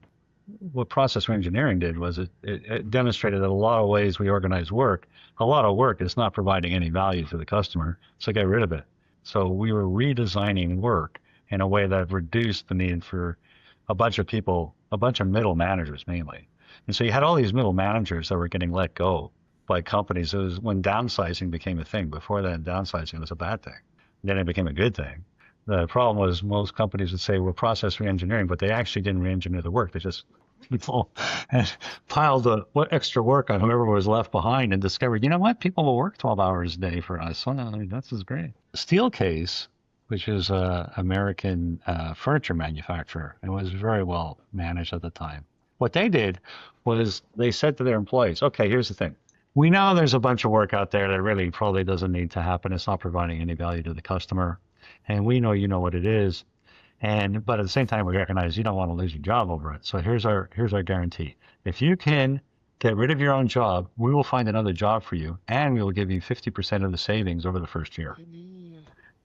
Speaker 3: What process reengineering did was it demonstrated that a lot of ways we organize work, a lot of work is not providing any value to the customer, so get rid of it. So we were redesigning work in a way that reduced the need for a bunch of people, a bunch of middle managers mainly. And so you had all these middle managers that were getting let go by companies. It was when downsizing became a thing. Before that, downsizing was a bad thing. Then it became a good thing. The problem was most companies would say we're process reengineering, but they actually didn't reengineer the work. They just people piled what extra work on whoever was left behind and discovered, you know what, people will work 12 hours a day for us. Well, I mean, that's just great. Steelcase, which is an American furniture manufacturer, and was very well managed at the time. What they did was they said to their employees, okay, here's the thing. We know there's a bunch of work out there that really probably doesn't need to happen. It's not providing any value to the customer. And we know you know what it is. But at the same time, we recognize you don't want to lose your job over it. So here's our guarantee. If you can get rid of your own job, we will find another job for you, and we will give you 50% of the savings over the first year.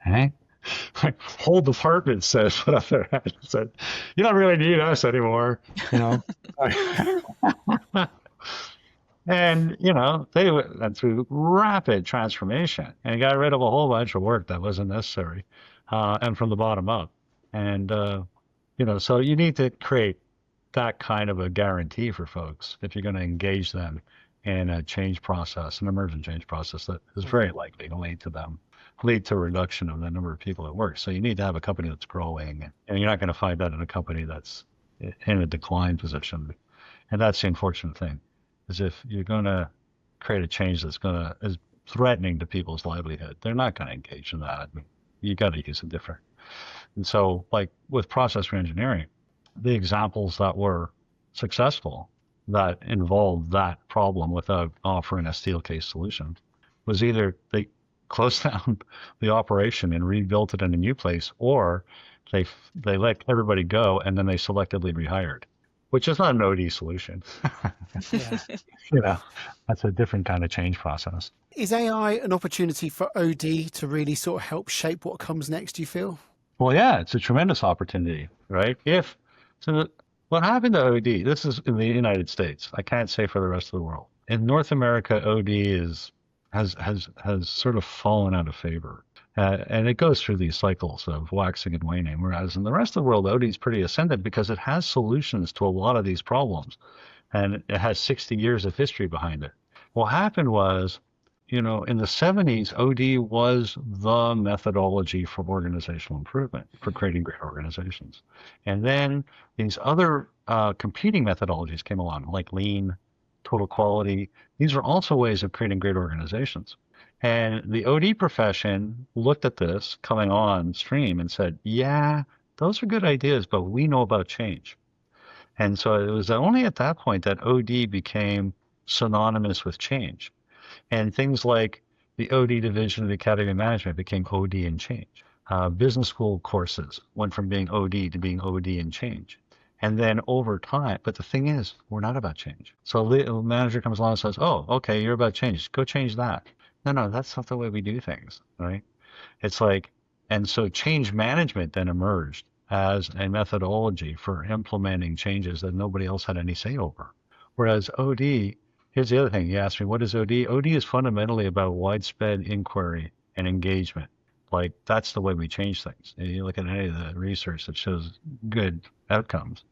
Speaker 3: Okay? Whole department says, put up their hand and said, you don't really need us anymore, And, they went through rapid transformation and got rid of a whole bunch of work that wasn't necessary, and from the bottom up. And, so you need to create that kind of a guarantee for folks if you're going to engage them in a change process, an emergent change process that is very likely to lead to a reduction of the number of people at work. So you need to have a company that's growing, and you're not going to find that in a company that's in a decline position. And that's the unfortunate thing. Is if you're going to create a change that's is threatening to people's livelihood, they're not going to engage in that. You got to use it different. And so, like with process reengineering, the examples that were successful that involved that problem without offering a Steelcase solution was either closed down the operation and rebuilt it in a new place, or they let everybody go and then they selectively rehired, which is not an OD solution.
Speaker 1: Yeah.
Speaker 3: You know, that's a different kind of change process.
Speaker 1: Is AI an opportunity for OD to really sort of help shape what comes next, do you feel?
Speaker 3: Well, yeah, it's a tremendous opportunity, right? What happened to OD, this is in the United States. I can't say for the rest of the world. In North America, OD has sort of fallen out of favor. And it goes through these cycles of waxing and waning, whereas in the rest of the world, OD is pretty ascendant because it has solutions to a lot of these problems. And it has 60 years of history behind it. What happened was, in the 70s, OD was the methodology for organizational improvement, for creating great organizations. And then these other competing methodologies came along, like lean, total quality. These are also ways of creating great organizations. And the OD profession looked at this coming on stream and said, yeah, those are good ideas, but we know about change. And so it was only at that point that OD became synonymous with change. And things like the OD division of the Academy of Management became OD and change. Business school courses went from being OD to being OD and change. And then over time, but the thing is, we're not about change. So a manager comes along and says, oh, okay, you're about change. Go change that. No, that's not the way we do things, right? It's like, and so change management then emerged as a methodology for implementing changes that nobody else had any say over. Whereas OD, here's the other thing. You asked me, what is OD? OD is fundamentally about widespread inquiry and engagement. Like, that's the way we change things. And you look at any of the research that shows good outcomes.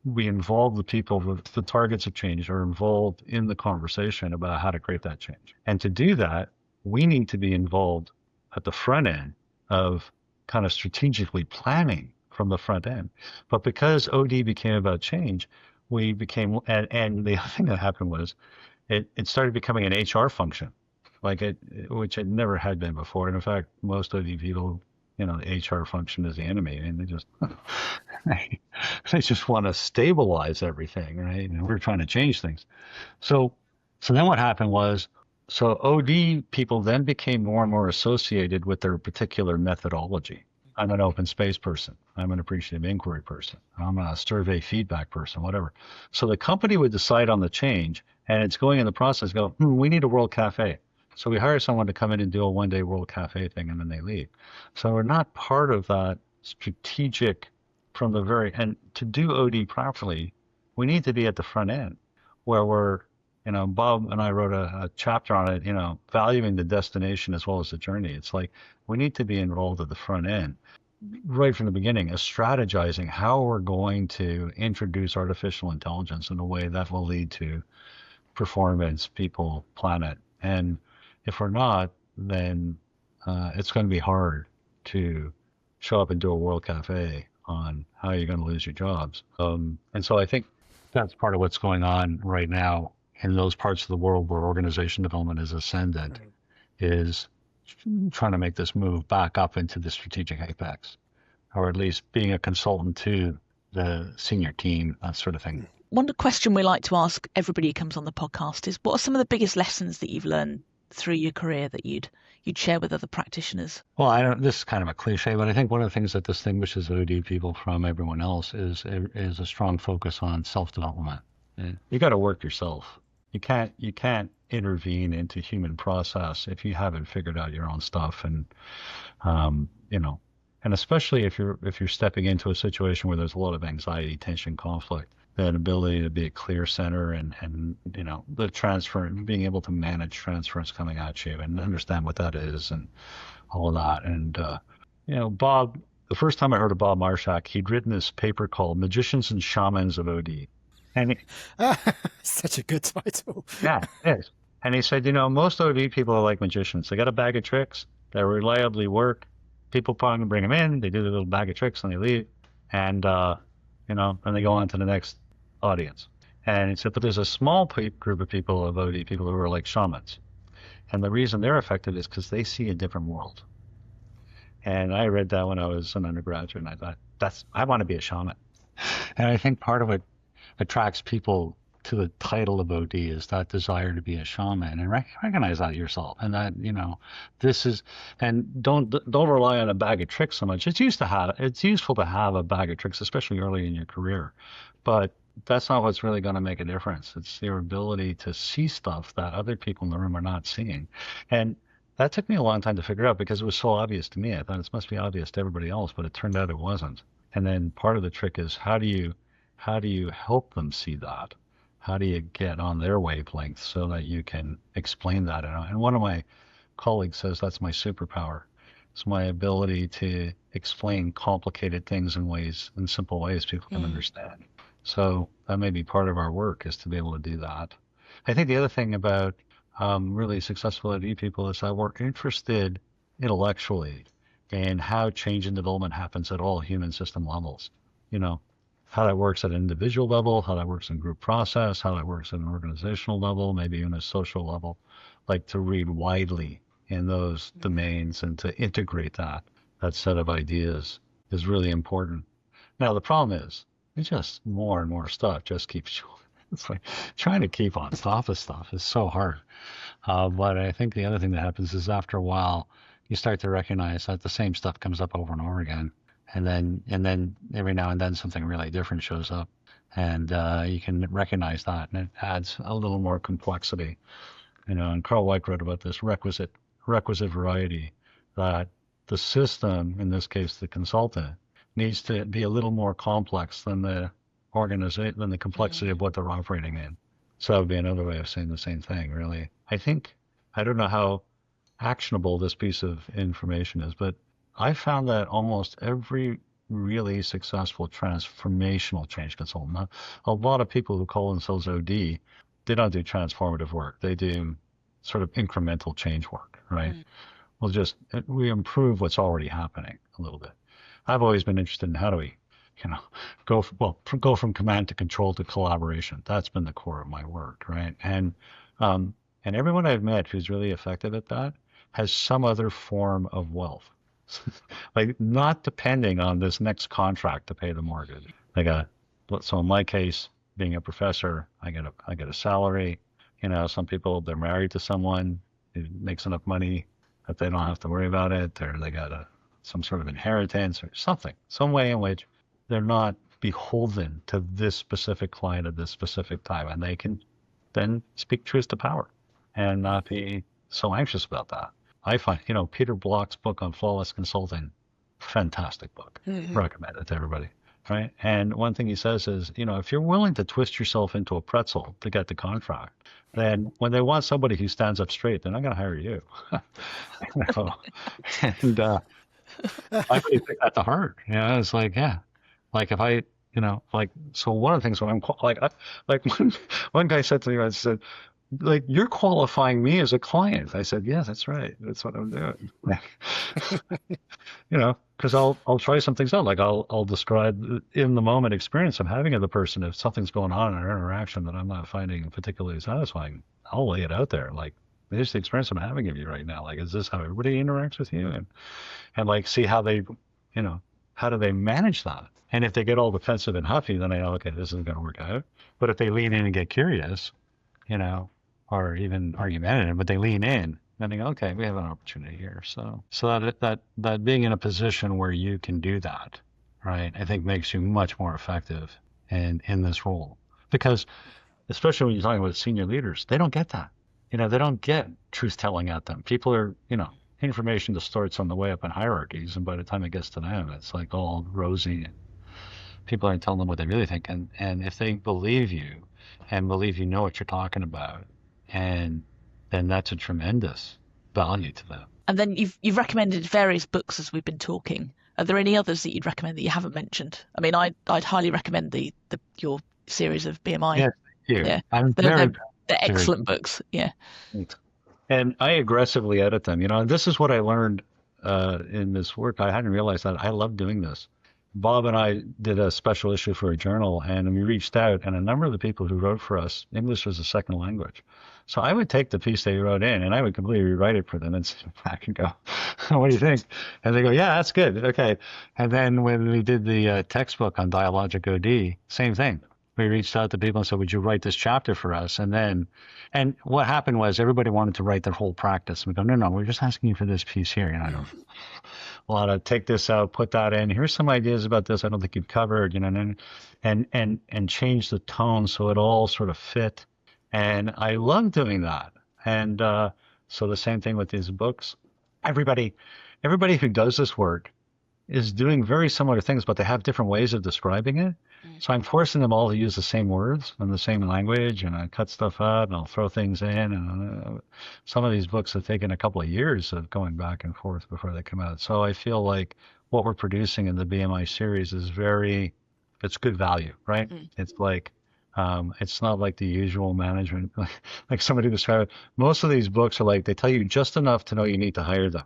Speaker 3: We involve the people with the targets of change are involved in the conversation about how to create that change. And to do that, we need to be involved at the front end of kind of strategically planning from the front end. But because OD became about change, we became, and the other thing that happened was it started becoming an HR function, which it never had been before. And in fact, most OD people, the HR function is the enemy, and they just want to stabilize everything, right? And we're trying to change things. So then what happened was, so OD people then became more and more associated with their particular methodology. I'm an open space person. I'm an appreciative inquiry person. I'm a survey feedback person, whatever. So the company would decide on the change, and it's going in the process, we need a World Cafe. So we hire someone to come in and do a one-day World Cafe thing, and then they leave. So we're not part of that strategic from the very end. To do OD properly, we need to be at the front end where we're, Bob and I wrote a chapter on it, valuing the destination as well as the journey. It's like we need to be involved at the front end right from the beginning, is strategizing how we're going to introduce artificial intelligence in a way that will lead to performance, people, planet. And if we're not, then it's going to be hard to show up and do a World Cafe on how you're going to lose your jobs. And so I think that's part of what's going on right now in those parts of the world where organization development is ascendant, is trying to make this move back up into the strategic apex, or at least being a consultant to the senior team, that sort of thing.
Speaker 2: One question we like to ask everybody who comes on the podcast is, what are some of the biggest lessons that you've learned through your career that you'd share with other practitioners?
Speaker 3: Well, this is kind of a cliche, but I think one of the things that distinguishes OD people from everyone else is a strong focus on self-development. You got to work yourself. You can't intervene into human process if you haven't figured out your own stuff, and and especially if you're stepping into a situation where there's a lot of anxiety, tension, conflict, that ability to be a clear center and the transfer, being able to manage transference coming at you and understand what that is and all of that. And Bob, the first time I heard of Bob Marshak, he'd written this paper called Magicians and Shamans of OD. And
Speaker 1: such a good title.
Speaker 3: Yeah, it is. And he said, most OD people are like magicians. They got a bag of tricks that reliably work. People probably bring them in, they do their little bag of tricks and they leave. And, and they go on to the next audience. And he said, but there's a small group of people of OD people who are like shamans. And the reason they're effective is because they see a different world. And I read that when I was an undergraduate, and I thought, I want to be a shaman. And I think part of what attracts people to the title of OD is that desire to be a shaman, and recognize that yourself, and that this is, and don't rely on a bag of tricks so much. It's useful to have a bag of tricks, especially early in your career, but that's not what's really going to make a difference. It's your ability to see stuff that other people in the room are not seeing, and that took me a long time to figure out because it was so obvious to me. I thought it must be obvious to everybody else, but it turned out it wasn't. And then part of the trick is how do you help them see that? How do you get on their wavelength so that you can explain that? And one of my colleagues says that's my superpower. It's my ability to explain complicated things in simple ways people can understand. So that may be part of our work, is to be able to do that. I think the other thing about really successful AD people is that we're interested intellectually in how change and development happens at all human system levels. How that works at an individual level, how that works in group process, how that works at an organizational level, maybe even a social level. Like to read widely in those domains and to integrate that set of ideas is really important. Now, the problem is, it's just more and more stuff just keeps, it's like trying to keep on top of stuff is so hard. But I think the other thing that happens is after a while, you start to recognize that the same stuff comes up over and over again. And then every now and then something really different shows up, and you can recognize that, and it adds a little more complexity. And Carl Weick wrote about this requisite variety, that the system, in this case the consultant, needs to be a little more complex than the complexity of what they're operating in. So that would be another way of saying the same thing, really. I don't know how actionable this piece of information is, but I found that almost every really successful transformational change consultant, a lot of people who call themselves OD, they don't do transformative work. They do sort of incremental change work, right? We improve what's already happening a little bit. I've always been interested in how do we, go from command to control to collaboration. That's been the core of my work, right? And everyone I've met who's really effective at that has some other form of wealth. Like not depending on this next contract to pay the mortgage. So in my case, being a professor, I get a salary. Some people, they're married to someone who makes enough money that they don't have to worry about it, or they got some sort of inheritance or something, some way in which they're not beholden to this specific client at this specific time, and they can then speak truth to power and not be so anxious about that. I find, Peter Block's book on flawless consulting, fantastic book. Recommend it to everybody, right? And one thing he says is, if you're willing to twist yourself into a pretzel to get the contract, then when they want somebody who stands up straight, they're not going to hire you. And I really take that to heart. It's like, yeah, like if I, so one of the things when I'm one guy said to me, I said, like, you're qualifying me as a client. I said, yeah, that's right. That's what I'm doing. Because I'll try some things out. Like I'll describe in the moment experience I'm having of the person. If something's going on in our interaction that I'm not finding particularly satisfying, I'll lay it out there. Like, here's the experience I'm having of you right now. Like, is this how everybody interacts with you? And like, see how they, how do they manage that? And if they get all defensive and huffy, then I know, okay, this isn't going to work out. But if they lean in and get curious, or even argumentative, but they lean in, then they go, okay, we have an opportunity here. So that being in a position where you can do that, right, I think makes you much more effective in this role. Because especially when you're talking with senior leaders, they don't get that. They don't get truth telling at them. People are, information distorts on the way up in hierarchies, and by the time it gets to them, it's like all rosy, and people aren't telling them what they really think. And if they believe you and believe you know what you're talking about, and then that's a tremendous value to them.
Speaker 2: And then you've recommended various books as we've been talking. Are there any others that you'd recommend that you haven't mentioned? I mean, I'd highly recommend your series of BMI.
Speaker 3: Yes, thank you.
Speaker 2: Yeah,
Speaker 3: they're
Speaker 2: excellent books. Yeah.
Speaker 3: And I aggressively edit them. This is what I learned in this work. I hadn't realized that. I love doing this. Bob and I did a special issue for a journal, and we reached out, and a number of the people who wrote for us, English was a second language. So I would take the piece they wrote in, and I would completely rewrite it for them and sit back and go, what do you think? And they go, yeah, that's good. Okay. And then when we did the textbook on Dialogic OD, same thing. we reached out to people and said, would you write this chapter for us? And what happened was everybody wanted to write their whole practice. We go, no, we're just asking you for this piece here. You know, a lot of take this out, put that in. Here's some ideas about this I don't think you've covered, you know, and change the tone so it all sort of fit. And I love doing that. And so the same thing with these books. Everybody who does this work is doing very similar things, but they have different ways of describing it. So I'm forcing them all to use the same words and the same language, and I cut stuff out and I'll throw things in. And some of these books have taken a couple of years of going back and forth before they come out. So I feel like what we're producing in the BMI series is it's good value, right? It's like, it's not like the usual management, like somebody described it. Most of these books are like, they tell you just enough to know you need to hire them,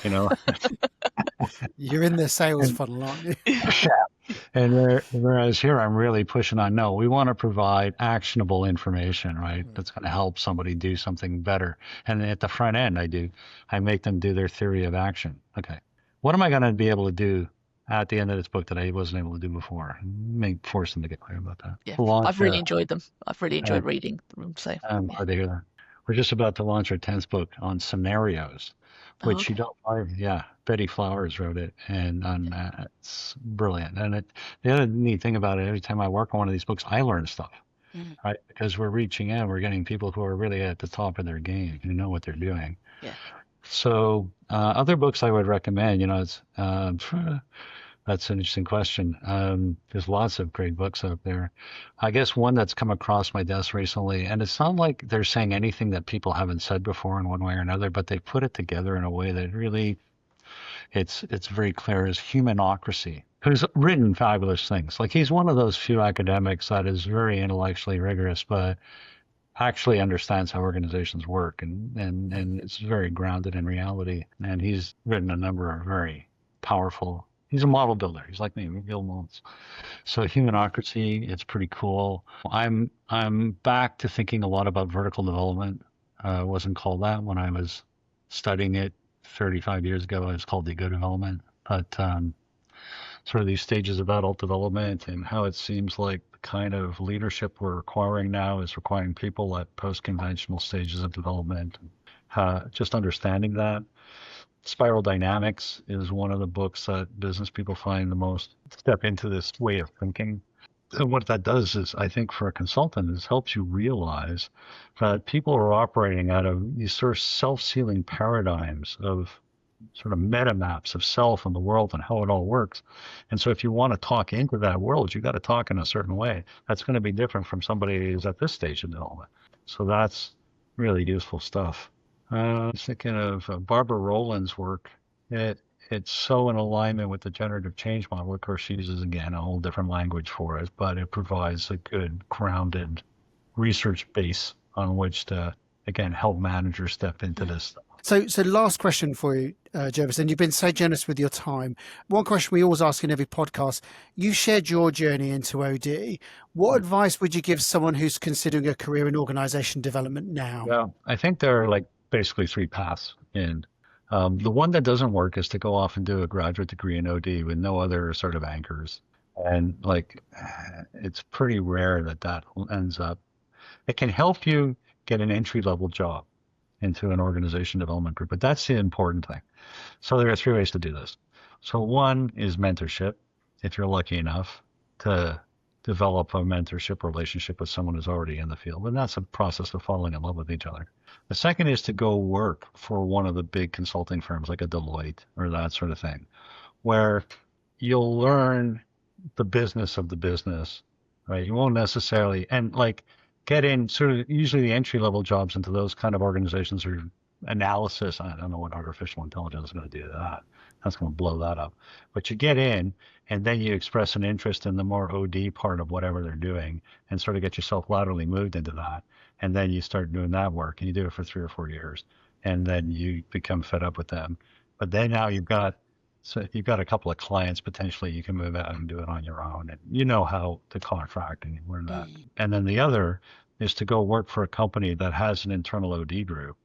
Speaker 3: you know?
Speaker 1: You're in the sales funnel, aren't you?
Speaker 3: And whereas here I'm really pushing on, no, we want to provide actionable information, right? That's going to help somebody do something better. And at the front end, I make them do their theory of action. Okay, what am I going to be able to do at the end of this book that I wasn't able to do before? Force them to get clear about that.
Speaker 2: Yeah, I've really enjoyed them. I've really enjoyed reading them. So
Speaker 3: I'm glad to hear that. We're just about to launch our 10th book on scenarios, which you don't find. Yeah, Betty Flowers wrote it, and it's brilliant. And the other neat thing about it, every time I work on one of these books, I learn stuff, right? Because we're reaching out, we're getting people who are really at the top of their game, who know what they're doing.
Speaker 2: Yeah.
Speaker 3: So other books I would recommend, you know, it's that's an interesting question. There's lots of great books out there. I guess one that's come across my desk recently, and it's not like they're saying anything that people haven't said before in one way or another, but they put it together in a way that really, it's very clear, is Humanocracy, who's written fabulous things. Like, he's one of those few academics that is very intellectually rigorous, but actually understands how organizations work, and it's very grounded in reality. And he's written a number of very powerful. He's a model builder. He's like me, we build models. So Humanocracy, it's pretty cool. I'm back to thinking a lot about vertical development. Wasn't called that when I was studying it 35 years ago. It was called ego development. But sort of these stages of adult development and how it seems like the kind of leadership we're requiring now is requiring people at post-conventional stages of development. Just understanding that. Spiral Dynamics is one of the books that business people find the most step into this way of thinking. And what that does is, I think for a consultant, is helps you realize that people are operating out of these sort of self-sealing paradigms of sort of meta maps of self and the world and how it all works. And so if you want to talk into that world, you got to talk in a certain way. That's going to be different from somebody who's at this stage of development. So that's really useful stuff. I was thinking of Barbara Rowland's work. It's so in alignment with the generative change model. Of course, she uses, again, a whole different language for it, but it provides a good, grounded research base on which to, again, help managers step into this stuff.
Speaker 1: So last question for you, Gervase, and you've been so generous with your time. One question we always ask in every podcast, you shared your journey into OD. What advice would you give someone who's considering a career in organization development now?
Speaker 3: Well, I think there are basically three paths. And the one that doesn't work is to go off and do a graduate degree in OD with no other sort of anchors. And it's pretty rare that ends up. It can help you get an entry-level job into an organization development group, but that's the important thing. So there are three ways to do this. So one is mentorship, if you're lucky enough to develop a mentorship relationship with someone who's already in the field. And that's a process of falling in love with each other. The second is to go work for one of the big consulting firms like a Deloitte or that sort of thing, where you'll learn the business of the business, right? You won't necessarily, and get in sort of usually the entry level jobs into those kind of organizations are analysis. I don't know what artificial intelligence is going to do to that. That's going to blow that up. But you get in and then you express an interest in the more OD part of whatever they're doing and sort of get yourself laterally moved into that. And then you start doing that work and you do it for 3 or 4 years. And then you become fed up with them. But then now you've got a couple of clients potentially you can move out and do it on your own. And you know how to contract and you learn that. And then the other is to go work for a company that has an internal OD group.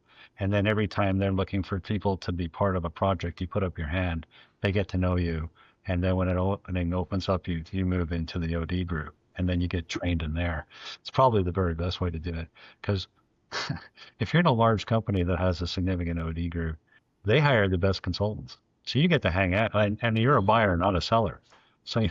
Speaker 3: And then every time they're looking for people to be part of a project, you put up your hand, they get to know you. And then when an opening opens up, you move into the OD group. and then you get trained in there. It's probably the very best way to do it, because if you're in a large company that has a significant OD group, they hire the best consultants. So you get to hang out, and you're a buyer, not a seller. So,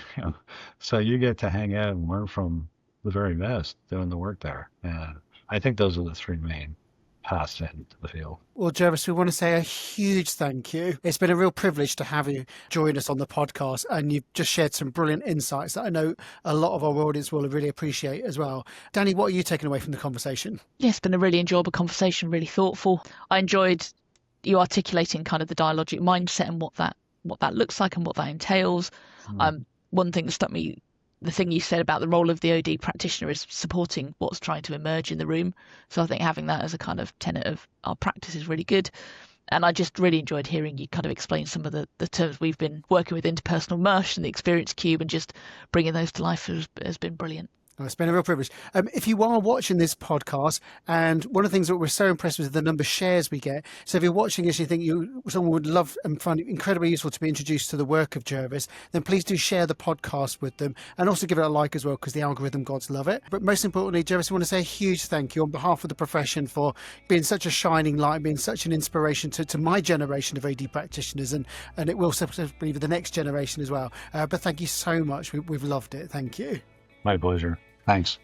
Speaker 3: so you get to hang out and learn from the very best doing the work there. And I think those are the three main paths into the field.
Speaker 1: Well, Gervase, we want to say a huge thank you. It's been a real privilege to have you join us on the podcast, and you've just shared some brilliant insights that I know a lot of our audience will really appreciate as well. Danny, what are you taking away from the conversation?
Speaker 2: Yeah, it's been a really enjoyable conversation, really thoughtful. I enjoyed you articulating kind of the dialogic mindset and what that looks like and what that entails. One thing that struck me, the thing you said about the role of the OD practitioner is supporting what's trying to emerge in the room. So I think having that as a kind of tenet of our practice is really good. And I just really enjoyed hearing you kind of explain some of the terms we've been working with, interpersonal immersion, the experience cube, and just bringing those to life has been brilliant.
Speaker 1: It's been a real privilege. If you are watching this podcast, and one of the things that we're so impressed with is the number of shares we get. So if you're watching this, you think someone would love and find it incredibly useful to be introduced to the work of Gervase, then please do share the podcast with them, and also give it a like as well, because the algorithm gods love it. But most importantly, Gervase, I want to say a huge thank you on behalf of the profession for being such a shining light, being such an inspiration to my generation of OD practitioners, and it will subsequently be the next generation as well. But thank you so much. We've loved it. Thank you.
Speaker 3: My pleasure. Thanks.